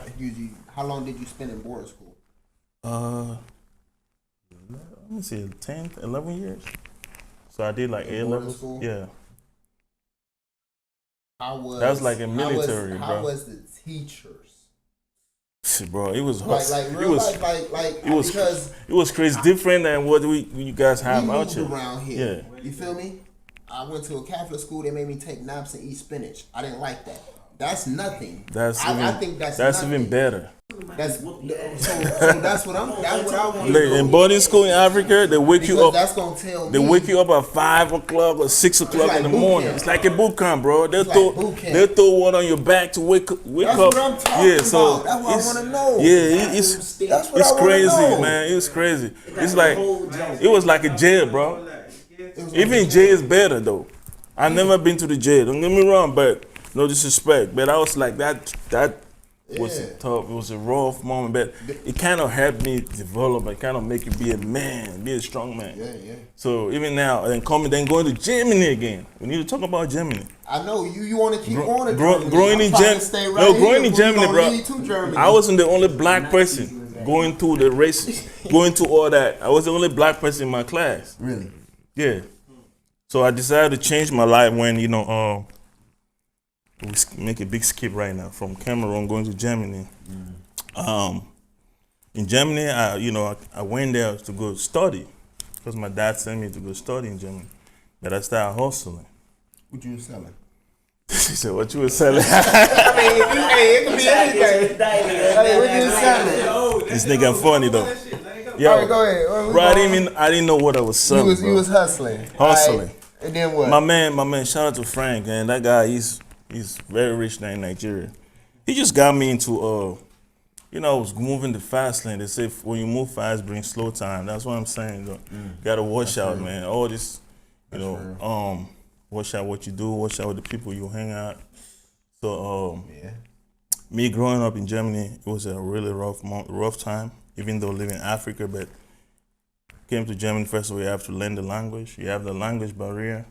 How long did you spend in boarding school? Let me see, 10, 11 years. So I did like A-levels. Yeah. That was like a military, how bro. was the teachers? Bro, it was like real life, because it was crazy, different than what you guys have out here. Around here. Yeah. You feel me? I went to a Catholic school. They made me take naps and eat spinach. I didn't like that. That's nothing. I think that's nothing. Even better. That's that's what I want. In boarding school in Africa, they wake you up. That's gonna tell me. They wake you up at 5 o'clock or 6 o'clock in the morning. It's like a boot camp, bro. They'll throw one on your back to wake up. That's what I'm talking about. That's what I want to know. Yeah, it's crazy, man. It's crazy. It's like it was like a jail, bro. Even jail is better though. I've never been to the jail. Don't get me wrong, but no disrespect. But I was like that was tough. It was a rough moment, but it kind of helped me develop. It kind of make you be a man, be a strong man. Yeah. So even now, then going to Germany again. We need to talk about Germany. I know you want to keep going to Germany. Growing in Germany, bro. I wasn't the only black person going through the races, going through all that. I was the only black person in my class. Really? Yeah. So I decided to change my life when we make a big skip right now from Cameroon going to Germany. In Germany, I went there to go study because my dad sent me to go study in Germany. But I started hustling. What you were selling? He said, "What you were selling?" It could be anything. What you were selling? This nigga funny though. Yo, all right, go ahead. Bro, I didn't know what I was selling. You was hustling. Hustling. Right. And then what? My man, shout out to Frank, and that guy, he's very rich now in Nigeria. He just got me into I was moving the fast lane. They say when you move fast, bring slow time. That's what I'm saying. You gotta watch out, man. All this, watch out what you do, watch out with the people you hang out. So me growing up in Germany, it was a really rough time, even though living in Africa, but came to Germany, first of all, you have to learn the language. You have the language barrier,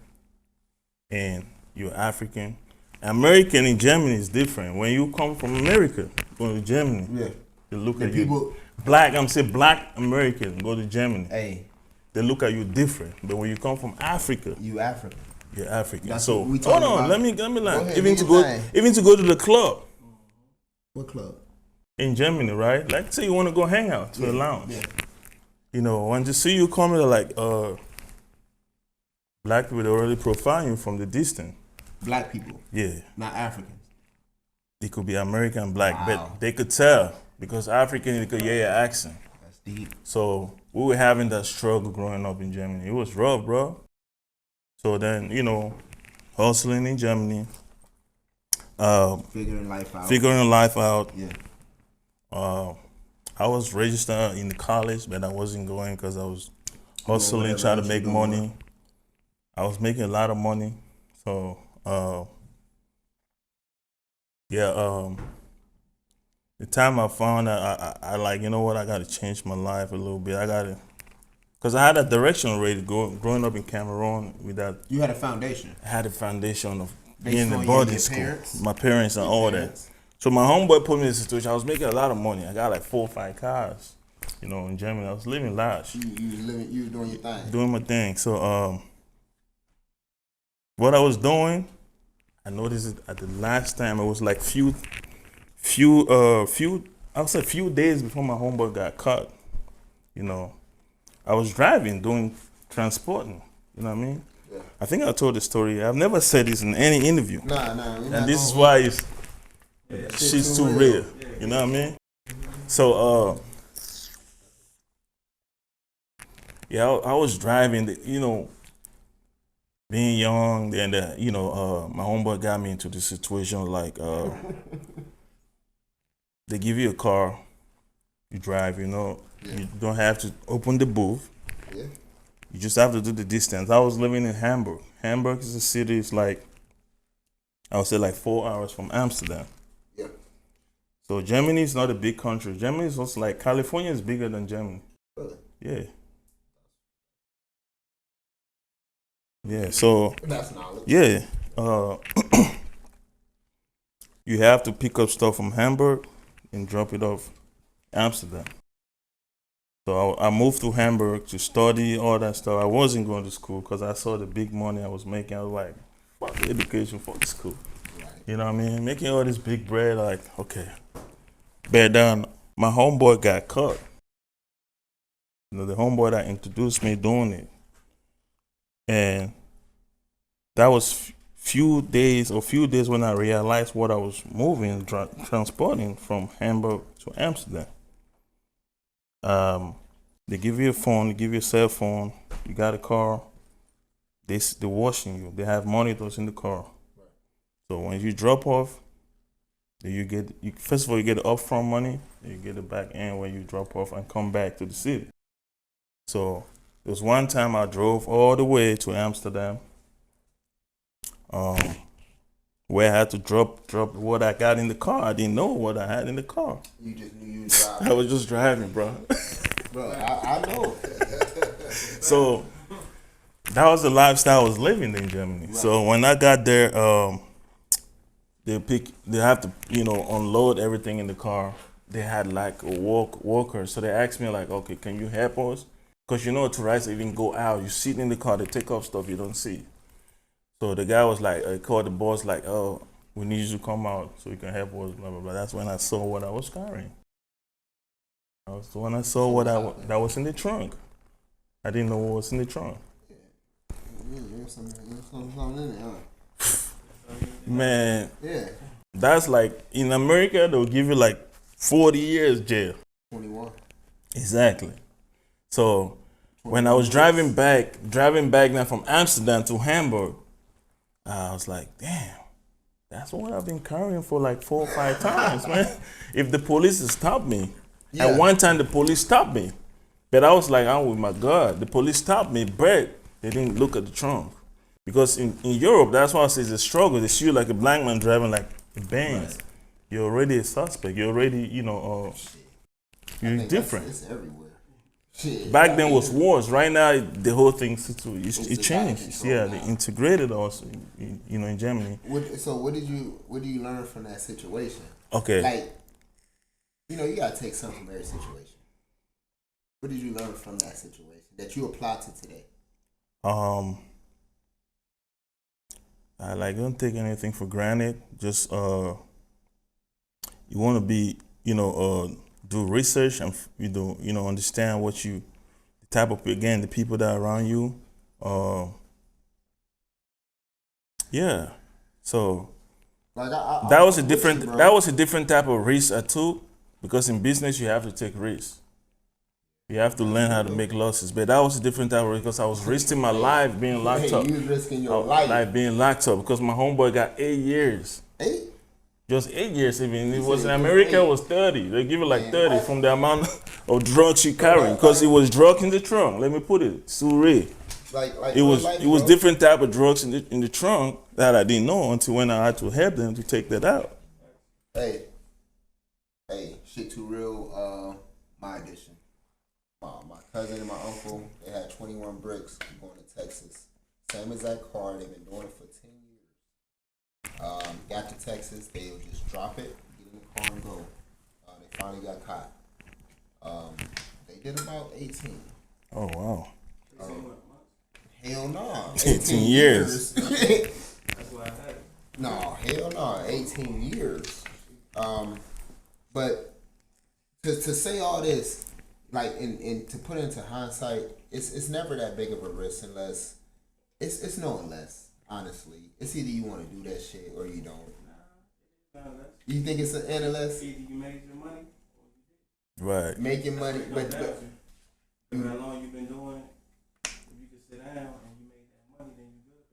and you're African. American in Germany is different. When you come from America, go to Germany, they look at you. Black American, go to Germany. Hey. They look at you different. But when you come from Africa, you're African. That's so hold on, let me learn. Even to go to the club. What club? In Germany, right? Like say you want to go hang out to a lounge. Yeah. When they see you coming, they're like, black people, they already profile you from the distance. Black people? Yeah. Not Africans? They could be American black, but they could tell because African, they could hear your accent. That's deep. So we were having that struggle growing up in Germany. It was rough, bro. So then, hustling in Germany. Figuring life out. Yeah. I was registered in the college, but I wasn't going because I was hustling, trying to make money. I was making a lot of money. So, the time I found out, I like, you know what, I got to change my life a little bit. Because I had a direction already growing up in Cameroon with that. You had a foundation? I had a foundation of being in boarding school. My parents and all that. So my homeboy put me in a situation, I was making a lot of money. I got like 4 or 5 cars, in Germany. I was living large. You were doing your thing. Doing my thing. So what I was doing, I noticed it at the last time. It was like few days before my homeboy got caught. I was driving, doing transporting. You know what I mean? Yeah. I think I told the story. I've never said this in any interview. Nah. And this is why she's too real. You know what I mean? So I was driving. Being young, and my homeboy got me into this situation like they give you a car, you drive, you don't have to open the booth. Yeah. You just have to do the distance. I was living in Hamburg. Hamburg is a city. It's like, I would say like 4 hours from Amsterdam. Yeah. So Germany is not a big country. Germany is also like, California is bigger than Germany. Really? Yeah. Yeah, so. That's knowledge. Yeah. You have to pick up stuff from Hamburg and drop it off Amsterdam. So I moved to Hamburg to study all that stuff. I wasn't going to school because I saw the big money I was making. I was like, fuck the education for the school. Right. You know what I mean? Making all this big bread, like, okay. But then my homeboy got caught. You know, the homeboy that introduced me doing it. And that was few days when I realized what I was moving, transporting from Hamburg to Amsterdam. They give you a phone, they give you a cell phone, you got a car, they're washing you. They have monitors in the car. Right. So when you drop off, first of all, you get the upfront money, then you get the back end when you drop off and come back to the city. So there was one time I drove all the way to Amsterdam, where I had to drop what I got in the car. I didn't know what I had in the car. You just knew you was driving. I was just driving, bro. Bro, I know. So that was the lifestyle I was living in Germany. Right. So when I got there, they have to, unload everything in the car. They had like a worker. So they asked me like, okay, can you help us? Because tourists even go out. You sit in the car, they take off stuff you don't see. So the guy was like, I called the boss like, oh, we need you to come out so you can help us, blah, blah, blah. That's when I saw what I was carrying. That was when I saw what that was in the trunk. I didn't know what was in the trunk. Man, yeah. That's like, in America, they'll give you like 40 years jail. 21. Exactly. So when I was driving back now from Amsterdam to Hamburg, I was like, damn, that's what I've been carrying for like 4 or 5 times, man. If the police stopped me, at one time the police stopped me, but I was like, oh my God, the police stopped me, but they didn't look at the trunk. Because in Europe, that's why I say it's a struggle. They see you like a black man driving like a Benz. Right. You're already a suspect. You're already, you're different. It's everywhere. Shit. Back then was worse. Right now, the whole thing it changed. Yeah, they integrated us, in Germany. So what did you learn from that situation? Okay. Like, you gotta take something from every situation. What did you learn from that situation that you apply to today? I don't take anything for granted. Just you want to be, do research and understand the type of, again, the people that are around you. Yeah. So that was a different type of risk I took, because in business you have to take risks. You have to learn how to make losses. But that was a different type of risk, because I was risking my life being locked up. You was risking your life being locked up, because my homeboy got 8 years. 8? Just 8 years. Even it was in America, it was 30. They give it like 30 from the amount of drugs you carry, because it was drug in the trunk. Let me put it, Surrey. It was different type of drugs in the trunk that I didn't know until when I had to help them to take that out. Hey, shit too real. My edition. My cousin and my uncle, they had 21 bricks going to Texas. Same exact car. They've been doing it for 10 years. Got to Texas, they would just drop it, get in the car and go. They finally got caught. They did about 18. Oh, wow. Hell no. 18 years. That's what I had. No, hell no. 18 years. But to say all this, like, and to put into hindsight, it's never that big of a risk unless it's no unless, honestly. It's either you want to do that shit or you don't. You think it's an unless? Either you made your money or you did. Right. Making money, but how long you've been doing it, if you can sit down and you made that money, then you good.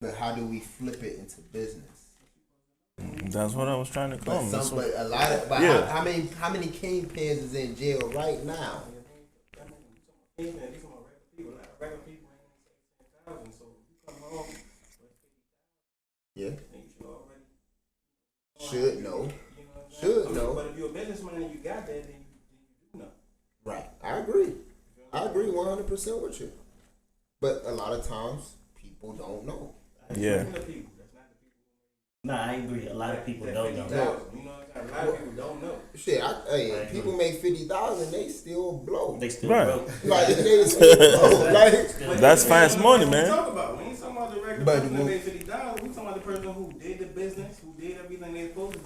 But how do we flip it into business? That's what I was trying to come. But a lot of, how many kingpins is in jail right now? These man, these are my regular people. Like regular people ain't gonna say 10,000. So if you come home with 50,000, Yeah. then you should already Should know. You know what I'm saying? Should I mean, know. But if you're a businessman and you got that, then you do know. Right. I agree. I agree 100% with you. But a lot of times people don't know. That's Yeah. regular people. That's not the people. Nah, I agree. A lot of people don't know. 50,000. You know what I'm saying? A lot of people don't know. Shit, I if people make 50,000, they still blow. They still Right. broke. Like they still blow. Like But That's we fast ain't money, talking man. about. We ain't talking about the regular But person that we- made 50,000. We talking about the person who did the business, who did everything they supposed to do.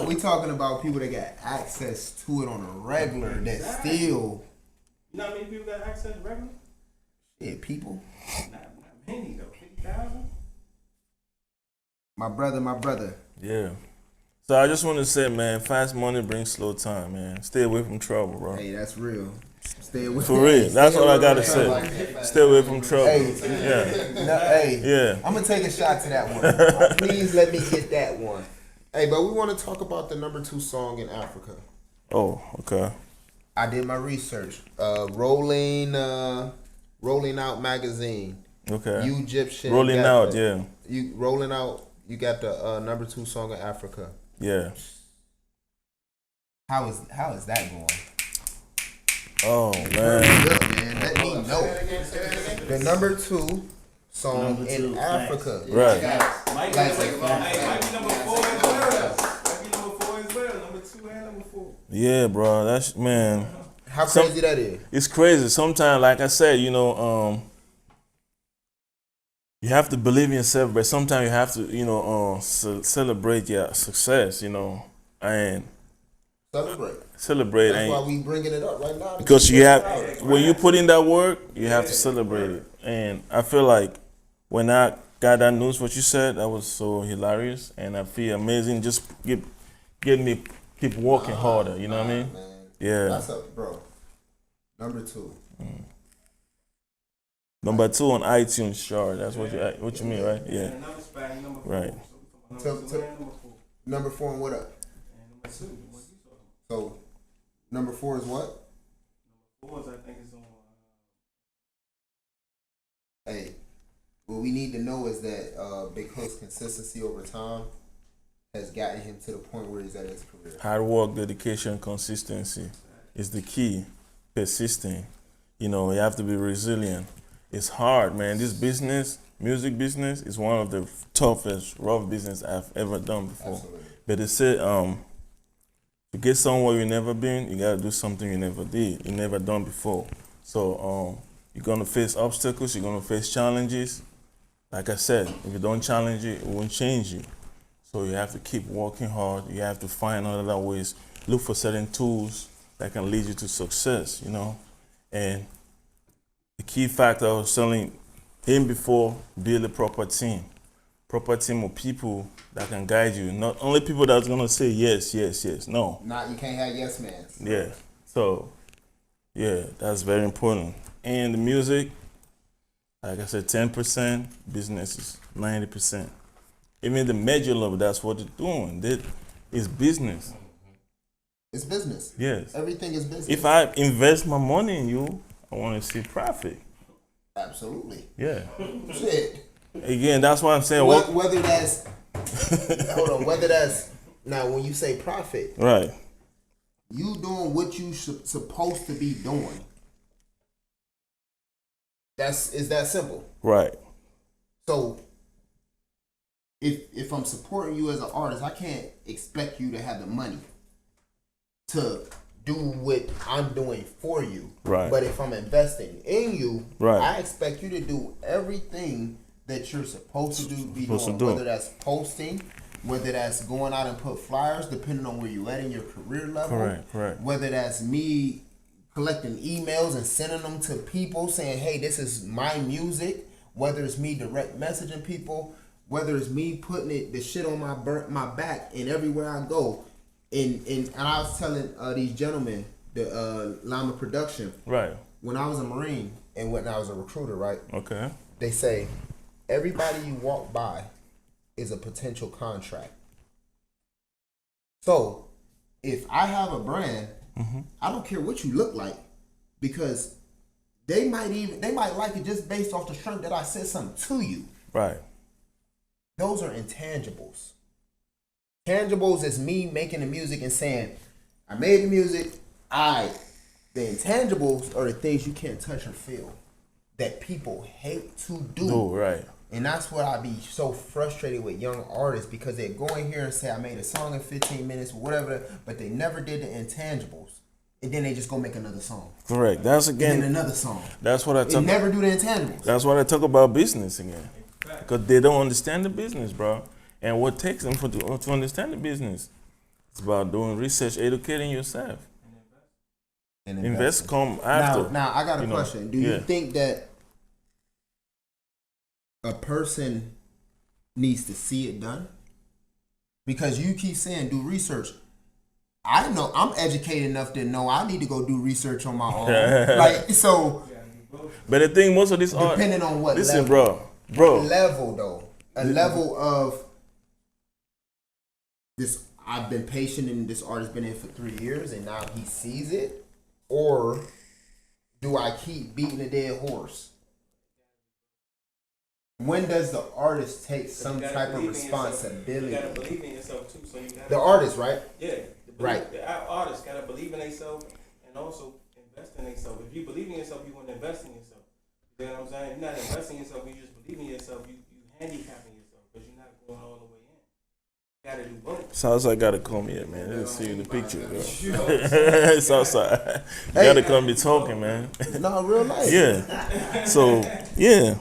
we talking about people that got access to it on a regular that Exactly. still You know how many people got access regular? people. Not many though. 50,000. My brother. Yeah. So I just want to say, man, fast money brings slow time, man. Stay away from trouble, bro. Hey, that's real. Stay away. For real. That's Stay all I away gotta from say. trouble. Stay away from trouble. Hey, Yeah. no, hey. Yeah. I'm gonna take a shot to that one. Please let me get that one. Hey, but we want to talk about the number 2 song in Africa. Oh, okay. I did my research. Rolling Out magazine. Okay. You Egyptian. Rolling got out, the- yeah. You Rolling Out. You got the number 2 song in Africa. Yeah. How is that going? Oh, Good, man. man. Let me know. The number 2 song Number in 2, Africa. Right. Might be Like- number 4 as well. Might be number 4 as well. Number 2 and number 4. Yeah, bro. That's, man. How Some- crazy that is. It's crazy. Sometimes, like I said, you have to believe in yourself, but sometimes you have to, celebrate your success, and Celebrate. and That's why we bringing it up right now. because you have, when you put in that work, you have to celebrate it. And I feel like when I got that news, what you said, that was so hilarious, and I feel amazing. Just get me keep working harder. You know what I mean? Man. Yeah. That's up, bro. Number 2. Number 2 on iTunes chart. That's what you mean, right? Yeah. And another spot, number 4. Right. So we talking about number 2 and number 4. Number 4 and what up? And number 2, what you talking about? So, number 4 is what? 4 is, I think, is on. Hey, what we need to know is that Big Hook's consistency over time has gotten him to the point where he's at his career. Hard work, dedication, consistency is the key. Persisting. You have to be resilient. It's hard, man. This business, music business, is one of the toughest, rough business I've ever done before. Absolutely. But they say, to get somewhere you never been, you gotta do something you never did, you never done before. So you're gonna face obstacles, you're gonna face challenges. Like I said, if you don't challenge it, it won't change you. So you have to keep working hard. You have to find other ways, look for certain tools that can lead you to success, And the key factor I was telling him before, build a proper team of people that can guide you. Not only people that's gonna say yes, yes, yes. No. You can't have yes man. Yeah. So, yeah, that's very important. And the music, like I said, 10%, business is 90%. Even the major level, that's what they're doing. It's business. It's business. Yes. Everything is business. If I invest my money in you, I want to see profit. Absolutely. Yeah. Shit. Again, that's why I'm saying. Whether that's hold on. Whether that's now when you say profit, Right. you doing what you supposed to be doing. It's that simple. Right. So if I'm supporting you as an artist, I can't expect you to have the money to do what I'm doing for you. Right. But if I'm investing in you, Right. I expect you to do everything that you're supposed to be doing. do. Whether that's posting, whether that's going out and put flyers, depending on where you're at in your career level. Correct. Whether that's me collecting emails and sending them to people saying, hey, this is my music. Whether it's me direct messaging people, whether it's me putting the shit on my back and everywhere I go. And I was telling these gentlemen, the Lama Production, Right. when I was a Marine and when I was a recruiter, right? Okay. They say everybody you walk by is a potential contract. So if I have a brand, I don't care what you look like. because they might like it just based off the strength that I said something to you. Right. Those are intangibles. Tangibles is me making the music and saying, I made the music. The intangibles are the things you can't touch or feel that people hate to do. Oh, right. And that's what I be so frustrated with young artists, because they go in here and say, I made a song in 15 minutes or whatever, but they never did the intangibles. And then they just go make another song. Correct. That's again. And then another song. That's what I They talk. never do the intangibles. That's what I talk about business again, because they don't understand the business, bro. And what takes them to understand the business? It's about doing research, educating yourself. And Invest come after. Now I got a question. Do you yeah. think that a person needs to see it done? Because you keep saying do research. I know I'm educated enough to know I need to go do research on my own. Like so. But the thing, most of these art, depending on what listen, level. bro. What level though? A level of this. I've been patient and this artist been in for 3 years and now he sees it, or do I keep beating a dead horse? When does the artist take some type of responsibility? You gotta believe in yourself too. So you gotta, The artist, right? Yeah. Right. The artist gotta believe in themselves and also invest in themselves. If you believe in yourself, you want to invest in yourself. You know what I'm saying? You're not investing in yourself. You just believe in yourself. You handicapping yourself, but you're not going all the way in. You gotta do both. Southside gotta come here, man. Let's see the picture, bro. Southside, you gotta come be talking, man. No, real life. Yeah. So yeah.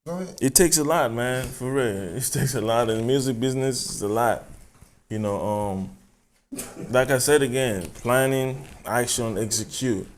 Go ahead. It takes a lot, man, for real. It takes a lot. In the music business, it's a lot. You know, like I said again, planning, action, execute.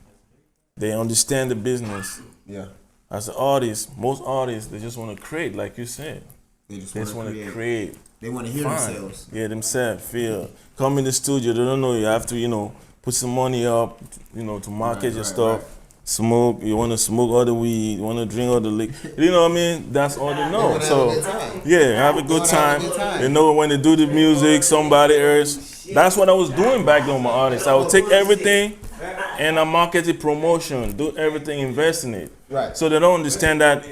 They understand the business. Yeah. As an artist, most artists, they just want to create, like you said. They just want want to create. They want to hear Fine. themselves. Yeah, themselves, feel. Come in the studio, they don't know you have to, put some money up, to market your stuff. Right. Smoke, you want to smoke all the weed, you want to drink all the liquor. You know what I mean? That's all they know. So, have a good time. They know when they do the music, somebody else. That's what I was doing back then with my artists. I would take everything and I market it, promotion, do everything, invest in it. Right. So they don't understand that,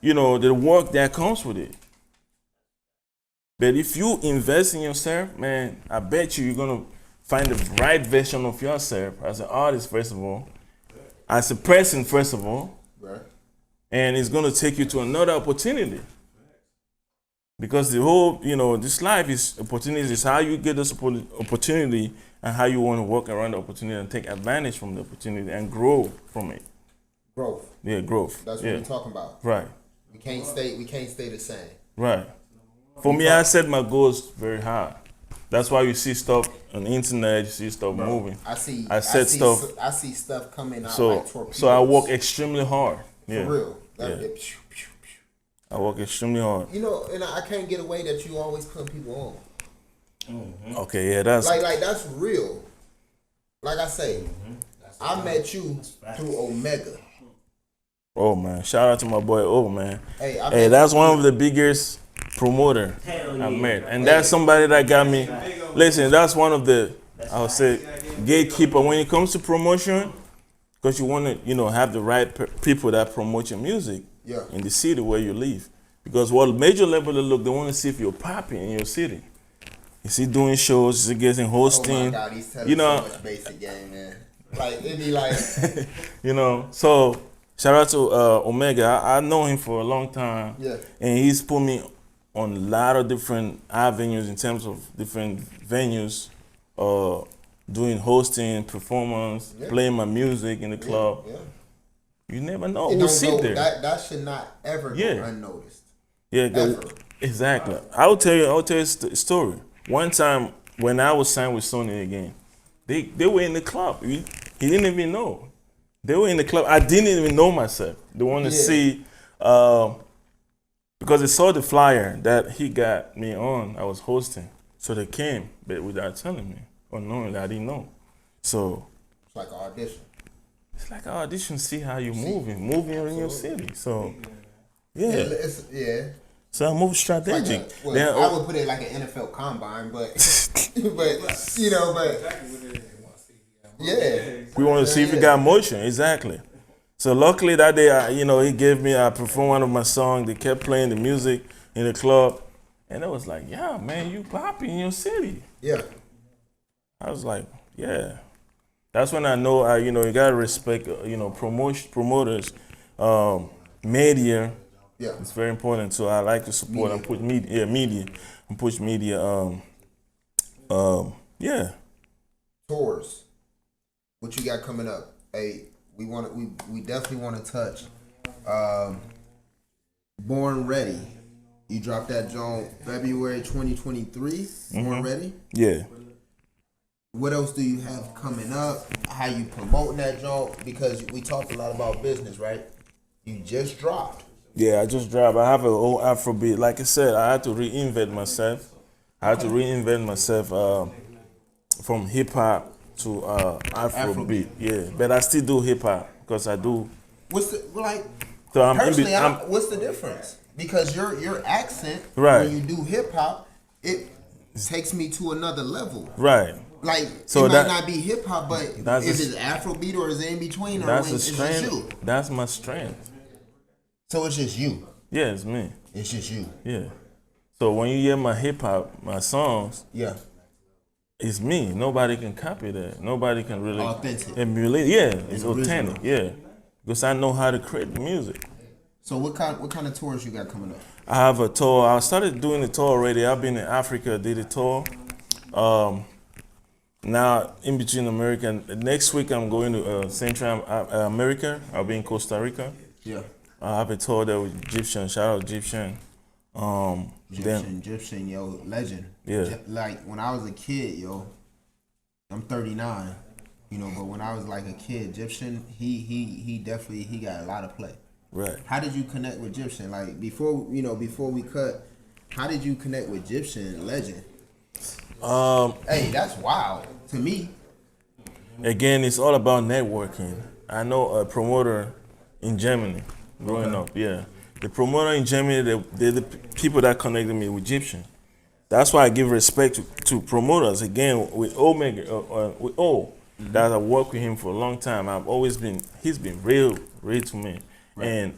the work that comes with it. But if you invest in yourself, man, I bet you're going to find the right version of yourself as an artist, first of all. As a person, first of all, Right. and it's going to take you to another opportunity. Because the whole, this life is opportunities. Is how you get this opportunity and how you want to work around the opportunity and take advantage from the opportunity and grow from it. Growth. Yeah, growth. That's what we're talking about. Right, We can't stay the same. right. For me, I set my goals very high. That's why you see stuff on the internet, you see stuff moving. I see stuff. I see stuff coming out So, like torpedoes. so I work extremely hard. Yeah. For real. Yeah. I work extremely hard. And I can't get away that you always put people on. Okay, yeah, that's Like that's real. Like I say, I met you through Omega. oh man. Shout out to my boy O, man. Hey, Hey, that's one of the biggest promoter I met, and that's somebody that got me. Listen, that's one of the, I would say, gatekeeper when it comes to promotion, because you want to, have the right people that promote your music in the city where you live. Because what major level they look, they want to see if you're popping in your city. Is he doing shows? Is he getting hosting? Oh my God, he's telling so much basic game, man. Like it'd be like, So shout out to Omega. I know him for a long time. Yeah. And he's put me on a lot of different avenues in terms of different venues, doing hosting, performance, playing my music in the club. Yeah. You never know. It We'll don't sit go- there. That should not ever go unnoticed. Yeah, exactly. I'll tell you a story. One time when I was signed with Sony again, they were in the club. He didn't even know. They were in the club. I didn't even know myself. They want to see, because they saw the flyer that he got me on. I was hosting, so they came, but without telling me or knowing that I didn't know. So It's like an audition. it's like an audition. See how you moving in your city. So Yeah. yeah. So I move strategic. I would put it like an NFL combine, but but Exactly what it is. yeah. We want to see if you got motion. Exactly. So luckily that day, he gave me, I performed one of my songs. They kept playing the music in the club. And it was like, yeah, man, you popping in your city. Yeah. I was like, yeah. That's when I know, you got to respect, promoters, media. Yeah. It's very important. So I like to support and push media and push media. Yeah. Tours. What you got coming up? Hey, we definitely want to touch Born Ready. You dropped that joint February 2023. Born Ready. Yeah. What else do you have coming up? How you promoting that joint? Because we talked a lot about business, right? You just dropped. Yeah, I just dropped. I have an old Afrobeat. Like I said, I had to reinvent myself. From hip hop to Afrobeat. Yeah, but I still do hip hop because I do. What's the So I'm personally? What's the difference? Because your accent right. when you do hip hop, it takes me to another level. Right. Like so it might not be hip hop, but is it Afrobeat or is it in between? Or that's it's just you? That's my strength. So it's just you. Yeah, it's me. It's just you. Yeah. So when you hear my hip hop, my songs, yeah, it's me. Nobody can copy that. Nobody can really authentic. Emulate. Yeah, it's authentic. Yeah, because I know how to create the music. So what kind of tours you got coming up? I have a tour. I started doing the tour already. I've been in Africa, did a tour. Now in between America. Next week I'm going to Central America. I'll be in Costa Rica. Yeah. I have a tour there with Egyptian. Shout out Egyptian. Egyptian, yo, legend. Yeah. Like when I was a kid, yo, I'm 39, but when I was like a kid, Egyptian, he definitely got a lot of play. Right. How did you connect with Egyptian? Like before we cut, how did you connect with Egyptian legend? Hey, that's wild to me. Again, it's all about networking. I know a promoter in Germany growing up. Yeah. The promoter in Germany, they're the people that connected me with Egyptian. That's why I give respect to promoters. Again, with Omega, that I worked with him for a long time. He's been real to me. Right. And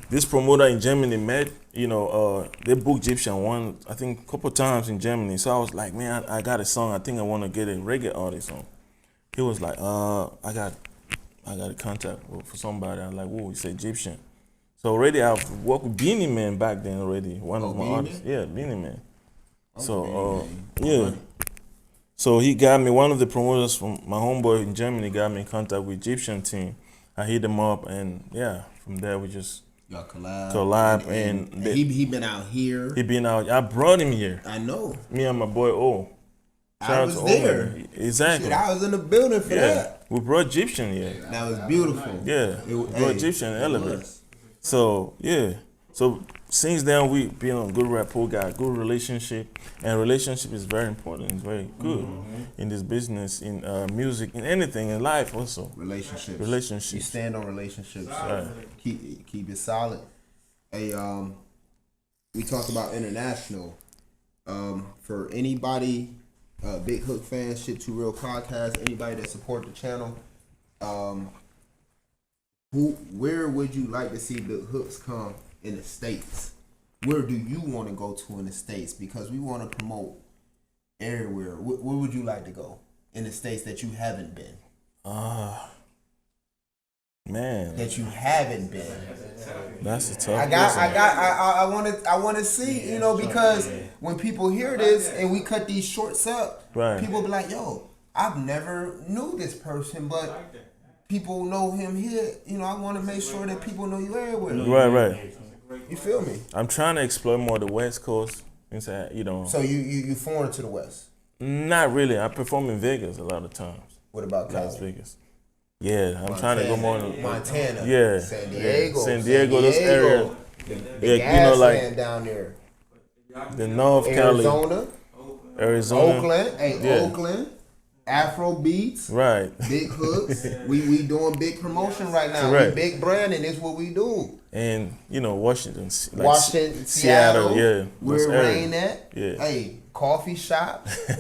this promoter in Germany met, they booked Egyptian I think a couple times in Germany. So I was like, man, I got a song. I think I want to get a reggae artist on. He was like, I got a contact for somebody. I was like, whoa, he said Egyptian. So already I've worked with Beanie Man back then already. One of my artists. Yeah, Beanie Man. So, yeah. So he got me, one of the promoters from my homeboy in Germany got me in contact with Egyptian team. I hit them up and yeah, from there we just got collab and he been out here. He been out. I brought him here. I know. Me and my boy O. I was there. Exactly. Shit, I was in the building for that. We brought Egyptian here. That was beautiful. Yeah, we brought Egyptian element. So yeah. So since then we been on good rapport, got good relationship, and relationship is very important. It's very good in this business, in music, in anything, in life also. Relationships. You stand on relationships. Right. Keep it solid. Hey, we talked about international. For anybody, Big Hook fans, Shit Too Real podcast, anybody that support the channel, where would you like to see the Hookz come in the States? Where do you want to go to in the States? Because we want to promote everywhere. Where would you like to go in the States that you haven't been? Man, that you haven't been. That's a tough. I want to see, because when people hear this and we cut these shorts up, right, people be like, "Yo, I've never knew this person, but people know him here." I want to make sure that people know you everywhere. Right. You feel me? I'm trying to explore more the West Coast. Inside, So you foreign to the West? Not really. I perform in Vegas a lot of times. What about Las Vegas? Yeah, I'm trying to go more. Montana. Yeah. San Diego. San Diego, those areas. Yeah, like down there. The North Cali. Arizona. Oakland. Hey, Oakland. Afro Beats. Right. Big Hookz. we doing big promotion right now. Correct. We big branding. It's what we do. And Washington, Seattle. Yeah. Where it rain at. Yeah. Hey, coffee shops.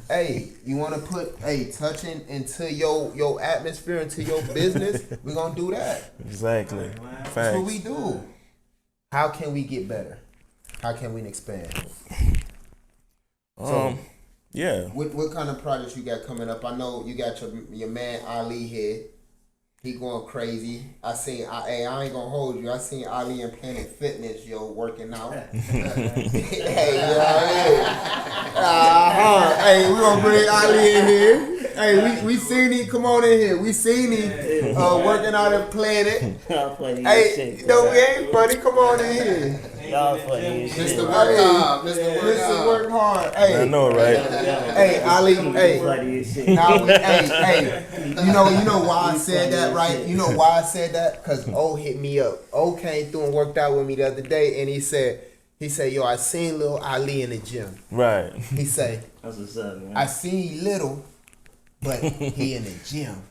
Hey, you want to put touching into your atmosphere, into your business? We're gonna do that. Exactly. That's Facts. what we do. How can we get better? How can we expand? Yeah. What kind of projects you got coming up? I know you got your man Ali here. He going crazy. I ain't gonna hold you. I seen Ali in Planet Fitness, working out. Hey, Hey, we gonna bring Ali in here. Hey, we seen him. Come on in here. We seen him working out at Planet. Y'all funny as Hey, shit. no, we ain't funny. Come on in here. Y'all funny as shit. Mr. Work Hard. Mr. Work Hard. Hey, I know, right? Hey, Ali. Hey. Funny as shit. Now, hey, you know why I said that, right? You know why I said that? Because O hit me up. O came through and worked out with me the other day, and he said, yo, I seen little Ali in the gym. Right. He say, That's what's up, man. I seen little, but he in the gym.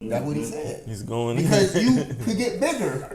That's what he said. He's going Because you could get bigger.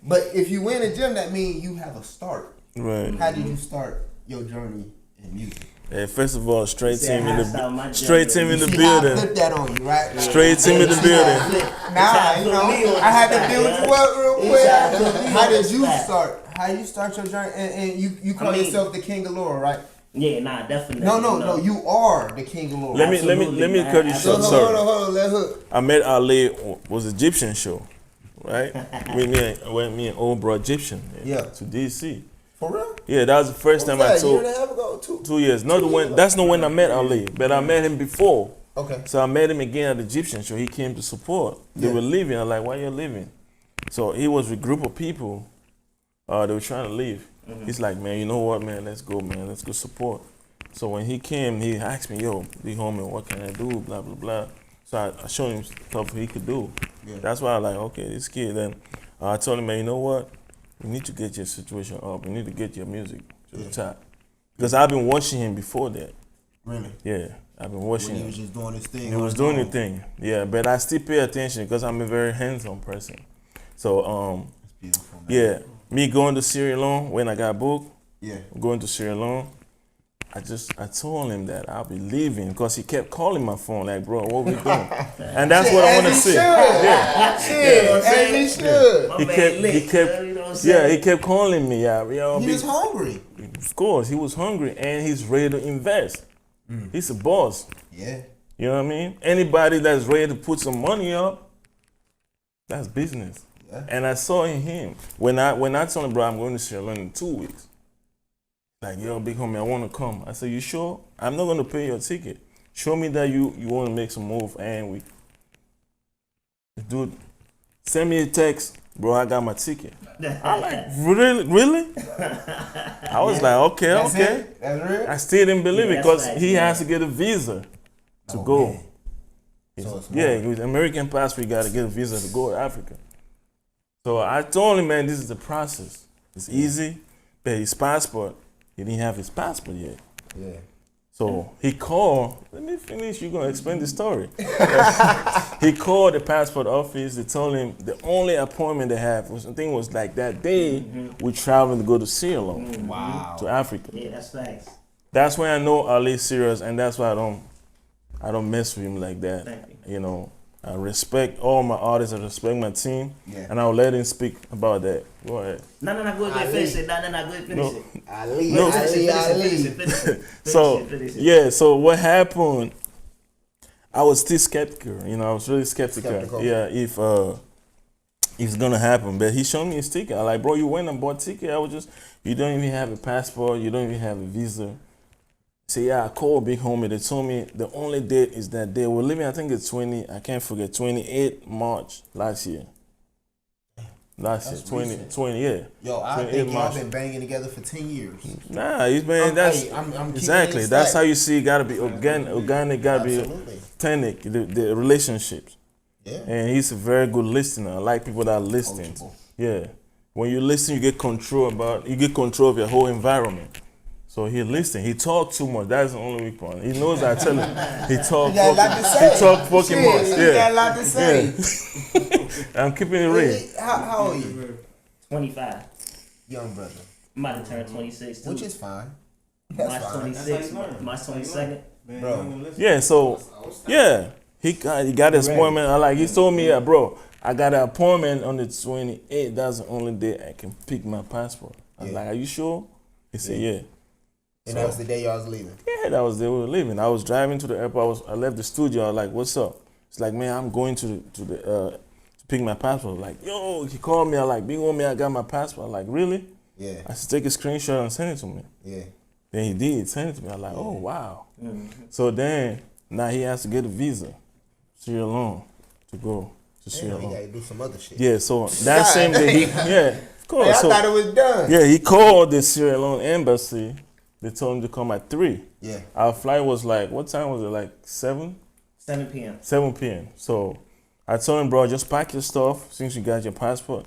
But if you in the gym, that means you have a start. Right. How did you start your journey in music? Hey, first of all, straight See, I team in hairstyle my the straight team in the See how I building. flipped that on you, right? Straight team in the building. Nah, you know, I had to build you up real quick. How did you Fact. start? How you start your journey? And you call yourself the King of Lore, right? Yeah, nah, definitely. No, you are the King of Lore. Let me cut you short. Sorry. Hold on, let hook. I met Ali was Egyptian show, right? me and old bro Egyptian. Yeah. To DC. For real? Yeah, that was the first time I A year told. and a half ago, 2 years. Not when. That's not when I met Ali, but I met him before. Okay. So I met him again at the Egyptian show. He came to support. They Yeah. were leaving. I'm like, why you leaving? So he was with a group of people. They were trying to leave. He's like, man, you know what, man? Let's go, man. Let's go support. So when he came, he asked me, yo, big homie, what can I do? Blah, blah, blah. So I showed him stuff he could do. Yeah. That's why I like, okay, this kid. Then I told him, man, you know what? You need to get your situation up. You need to get your music to the top. Because I've been watching him before that. Really? Yeah, I've been watching When he him. was just doing his thing. He was doing the thing. Yeah, but I still pay attention because I'm a very hands-on person. So, Beautiful, man. yeah, me going to Sierra Leone when I got booked, Yeah. going to Sierra Leone, I told him that I'll be leaving because he kept calling my phone like, bro, what we doing? And that's what I want to see. Yeah. As he should. My He man kept, lit, he kept, you know what I'm saying? yeah, he kept calling me. Yeah, He was hungry. of course, he was hungry and he's ready to invest. He's a boss. Yeah. You know what I mean? Anybody that's ready to put some money up, that's business. Yeah. And I saw in him when I told him, bro, I'm going to Sierra Leone in 2 weeks. Like, yo, big homie, I want to come. I said, you sure? I'm not going to pay your ticket. Show me that you want to make some move, and dude, send me a text, bro. I got my ticket. I'm like, really? I was like, okay. That's real? I still didn't believe it Yeah, because that's he right, has to get a visa to Oh, go. man. So it's Yeah, more. with American passport, you got to get a visa to go to Africa. So I told him, man, this is the process. It's easy. But his passport, he didn't have his passport yet. Yeah. So he called. Let me finish. You're gonna explain the story. He called the passport office. They told him the only appointment they have was, I think it was like that day we traveling to go to Sierra Leone, Wow. to Africa. Yeah, that's facts. That's when I know Ali's serious, and that's why I don't mess with him like that. Thank you. You know, I respect all my artists. I respect my team, Yeah. and I'll let him speak about that. Go ahead. No, go ahead, finish it. No, go ahead, finish No. it. Ali, No. Finish it. So Finish it. yeah, so what happened? I was still skeptical. You know, I was really skeptical. Skeptical. Yeah, if it's gonna happen. But he showed me his ticket. I like, bro, you went and bought ticket. I was just, you don't even have a passport. You don't even have a visa. So yeah, I called Big Homie. They told me the only date is that day. We're living, I think it's 28 March last year. Last That's year, recent. 20, yeah. Yo, I 28 think y'all March. been banging together for 10 years. Nah, he's been, that's, I'm keeping exactly. it That's stacked. how you see it gotta be organic, gotta Absolutely. be authentic, the relationships. Yeah. And he's a very good listener. I like people that are listening. Coachable. Yeah. When you listen, you get control of your whole environment. So he listen. He talk too much. That's the only weak point. He knows I tell him he talk. He got a lot to say. He talk fucking Shit, much. He Yeah. got a lot to say. Yeah. I'm keeping it real. How old are you? 25. Young brother. I'm about to turn 26 too. Which is fine. March fine. 26th, March 22nd. Bro. Yeah, so yeah, he got his appointment. He told me, yeah, bro, I got an appointment on the 28th. That's the only day I can pick my passport. I was like, are you sure? He said, yeah. And that was the day y'all was leaving. Yeah, that was the day we were leaving. I was driving to the airport. I left the studio. I was like, what's up? It's like, man, I'm going to pick my passport. Like, yo, he called me. I like, big on me, I got my passport. I'm like, really? Yeah. I should take a screenshot and send it to me. Yeah. Then he did send it to me. I'm like, oh, wow. So then, now he has to get a visa, Sierra Leone, to go to Sierra He Leone. gotta do some other shit. Yeah, so that same day, of course. Hey, I So, thought it was done. yeah, he called the Sierra Leone embassy. They told him to come at 3. Yeah. Our flight was like, what time was it? Like 7? 7 p.m. 7 p.m. So I told him, bro, just pack your stuff since you got your passport.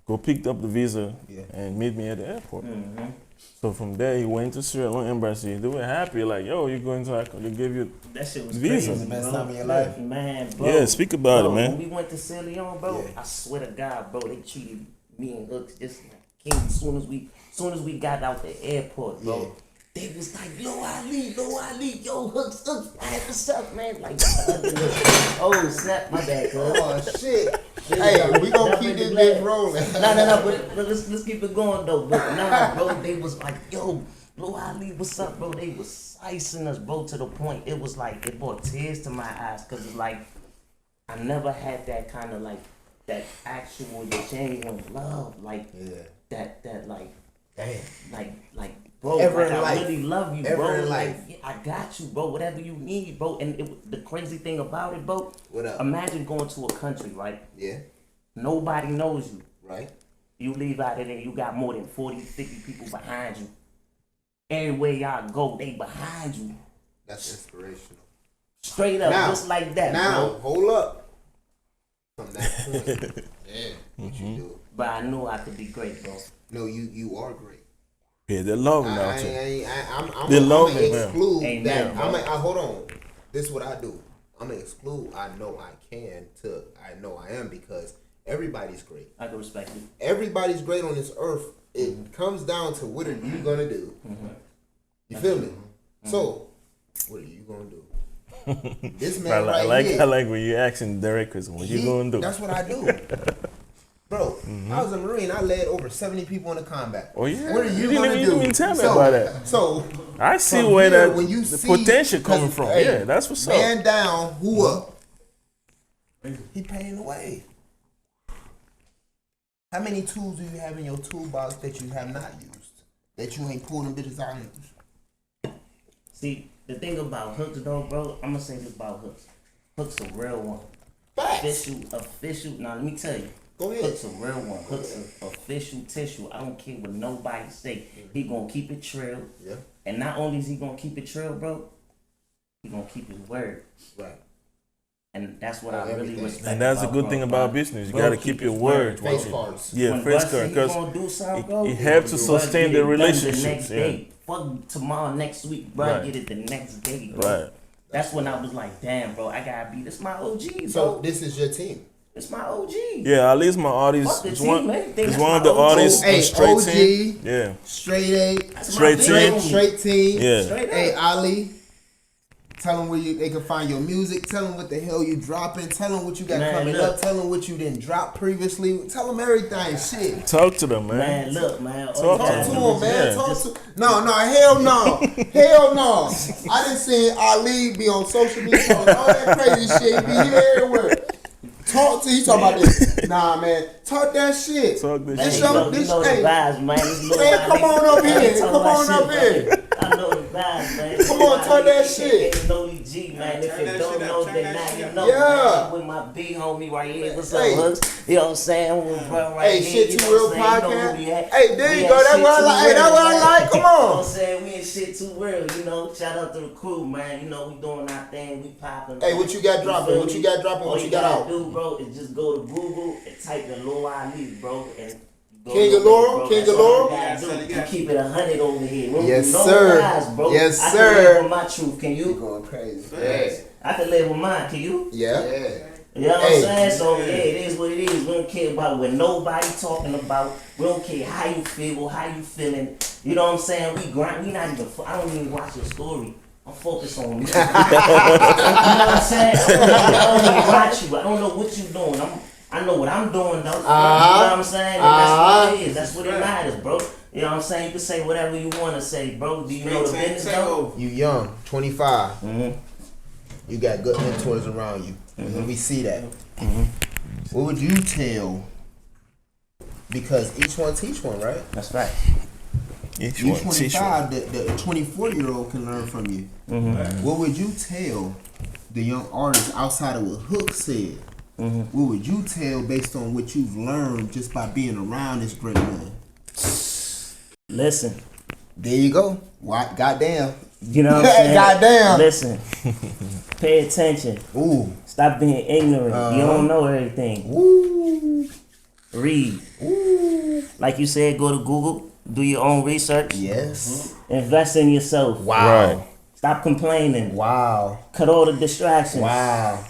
Go pick up the visa and meet me at the airport. So from there, he went to Sierra Leone embassy. They were happy, like, yo, you're going to, they give you That shit was visa. crazy, Best bro. time of your life. Man, bro. Yeah, speak about bro, it, man. When we went to Sierra Leone, bro, I swear to God, bro, they treated me and Hookz just like king. As soon as we got out the airport, bro. They was like, yo, Ali, yo, Hookz, hey, what's up, man? Like, oh, snap, my bad, cuz. Oh, shit. Hey, we gonna keep this bitch rolling. No, but let's keep it going, though. But nah, bro, they was like, yo, Lil Ali, what's up, bro? They was icing us, bro, to the point. It was like, it brought tears to my eyes, because it's like, I never had that kind of, like, that actual, genuine love. Like, that like, Damn. like, bro, Ever like, in I life. really love you, Ever bro. in Like, life. yeah, I got you, bro. Whatever you need, bro. And the crazy thing about it, bro. What up? Imagine going to a country, right? Yeah. Nobody knows you. Right. You leave out of there, you got more than 40, 50 people behind you. Everywhere y'all go, they behind you. That's inspirational. Straight up, Now- just like that, Now, bro. hold up. From that point, what you do? But I knew I could be great, bro. No, you are great. Yeah, they love him now, too. I'm They love gonna it, man. exclude Amen, that. bro. Hold on. This is what I do. I'm gonna exclude. I know I can to I know I am because everybody's great. I can respect you. Everybody's great on this earth. It comes down to what are you gonna do. You feel me? So, what are you gonna do? This man I right here. like when you asking direct question. What you gonna do? That's what I do. Bro, I was a Marine. I led over 70 people in the combat. Oh, yeah? What are You you didn't gonna even- do? you didn't tell me about that. So I see from where here, that when you the see- potential coming 'cause, from. hey, Yeah, that's what's up. man down, who up? He paying the way. How many tools do you have in your toolbox that you have not used? That you ain't pulling them bitches out and use? See, the thing about Hookz, though, bro, I'm going to say this about Hookz. Hookz a real one. Facts. Official. Now, let me tell you. Go ahead. Hookz a real one. Hookz a official tissue. I don't care what nobody say. He gonna keep it trail. Yeah. And not only is he gonna keep it trail, bro, he gonna keep his word. Right. And that's what Oh, I really everything. respect. And that's a about good bro, thing bro. about business. You Bro, gotta keep your his word. Face bro. cards. Yeah, When face Bus card. say he Because gonna do something, bro, it helps to bro, sustain get the it done relationships, The next yeah. day. Fuck tomorrow, next week, bro. Right. Get it the next day, bro. Right. That's when I was like, damn, bro, I gotta be. This my OG, bro. So this is your team. It's my OG. Yeah, at least my artist Fuck the is team, one. man. Think Is that's one of my the OG. artists Hey, on straight OG. team. Yeah. Straight A. That's Straight my team. big homie. Straight team. Yeah. Straight up. Hey, Ali. Tell them where they can find your music. Tell them what the hell you dropping. Tell them what you got Man, coming look. up. Tell them what you didn't drop previously. Tell them everything. Shit. Talk to them, man. Man, look, man. Talk Talk Yeah. to him, man. Yeah. Talk to. No, hell no. Hell no. I done seen Ali be on social media talking all that crazy shit. He be here everywhere. Talk to. He talking about this. Nah, man. Talk that shit. Talk this This shit. your- You this- know the hey. vibes, man. This little Man, vibes. come on up I here. ain't talking Come about on shit, up bro. here. I know the vibes, man. Come on, talk that shit. It's Lodi G, man. If Turn you that don't shit know, up, turn then that now shit you up. know. Yeah. Man. With my big homie right here. What's up, Hey. Hookz? You know what I'm saying? With bro right Hey, here. shit you too know real what I'm saying? You know podcast. who we at. Hey, there We you at go. That's Shit what I Too like. Hey, that's Real, what I man. like. Come You know what I'm on. saying? We in shit too real, you know. Shout out to the crew, man. You know, we doing our thing. We popping. Hey, man. what you got dropping? feel What me? you got dropping? All What you got gotta out? do, bro, is just go to Google and type in Lil Ali, bro. And go King to of Laurel? bro. King That's of all Laurel? you gotta Yeah, do. yeah. You keep it 100 over here. We Yes, no sir. lies, bro. Yes, I sir. can live with my truth. Can You you? going crazy? Yes. I can live with mine. Can you? Yeah. You know what I'm saying? So yeah, it is what it is. We don't care about what nobody talking about. We don't care how you feel or how you feeling. You know what I'm saying? We grind. We not even. I don't even watch your story. I'm focused on me. You know what I'm saying? I don't even watch you. I don't know what you doing. I know what I'm doing though. You know what I'm saying? And that's what it is. That's what it matters, bro. You know what I'm saying? You can say whatever you want to say, bro. Do you know the business though? You young, 25. You got good mentors around you. We see that. What would you tell? Because each one teach one, right? That's right. You 25, the 24-year-old can learn from you. What would you tell the young artists outside of what Hookz said? What would you tell based on what you've learned just by being around this great man? Listen. There you go. What? Goddamn. You know what I'm saying? Goddamn. Listen. Pay attention. Ooh. Stop being ignorant. You don't know everything. Ooh. Read. Ooh. Like you said, go to Google. Do your own research. Yes. Invest in yourself. Wow. Right. Stop complaining. Wow. Cut all the distractions. Wow.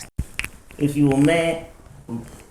If you a man,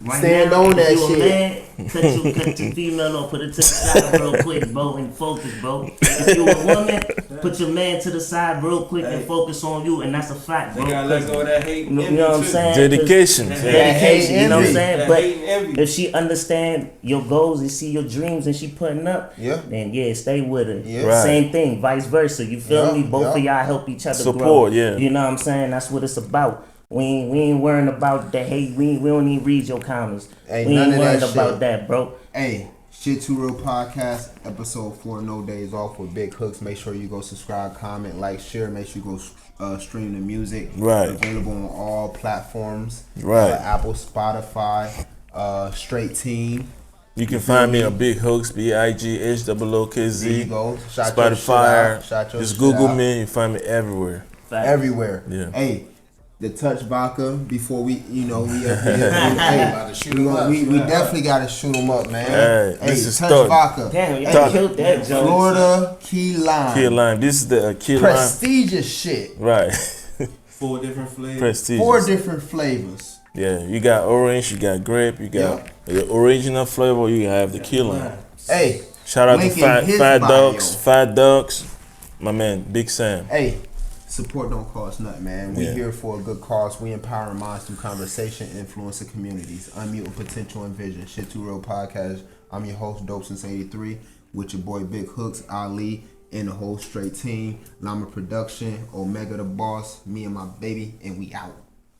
Stand on that if you shit. a man, cut your female or put it to the side real quick, bro, and focus, bro. If you a woman, put your man to the side real quick and focus on you, and that's a fact, bro. They gotta let go of that hate. You know what I'm saying? Dedication. Dedication, you know what I'm saying? But hate and envy. if she understand your goals and see your dreams and she putting up, then yeah, stay with her. Yeah. Right. Same thing, vice versa. You feel me? Both of y'all help each other grow. Support, yeah. You know what I'm saying? That's what it's about. We ain't worrying about the hate. We don't even read your comments. Ain't we none ain't of worried that about shit. that, bro. Hey, Shit Too Real Podcast, episode 4, No Days Off with Big Hookz. Make sure you go subscribe, comment, like, share. Make sure you go stream the music. Right. Available on all platforms. Right. Apple, Spotify, Straight Team. You can find me on Big Hookz, BIGHOOKZ. There you go. Shout your shit Spotify. out. Shout your Just shit Google out. me. You find me everywhere. Everywhere. Yeah. Hey, the Touch Vodka before we, we definitely got to shoot them up, man. Hey, this is Touch Thug. Vodka. Damn, y'all killed that, Jones. Florida Key Lime. Key lime. This is the key lime. Prestigious shit. Right. 4 different flavors. Prestige. 4 different flavors. Yeah, you got orange, you got grape, you got the original flavor, you have the key lime. Hey. Shout out to link in his Fat bio. Ducks, my man, Big Sam. Hey, support don't cost nothing, man. We Yeah. here for a good cause. We empower minds through conversation, influencing communities, unmuting potential and vision. Shit Too Real Podcast. I'm your host, Dope Since 83, with your boy Big Hookz, Ali, and the whole straight team. Llama Production, Omega the Boss, me and my baby, and we out.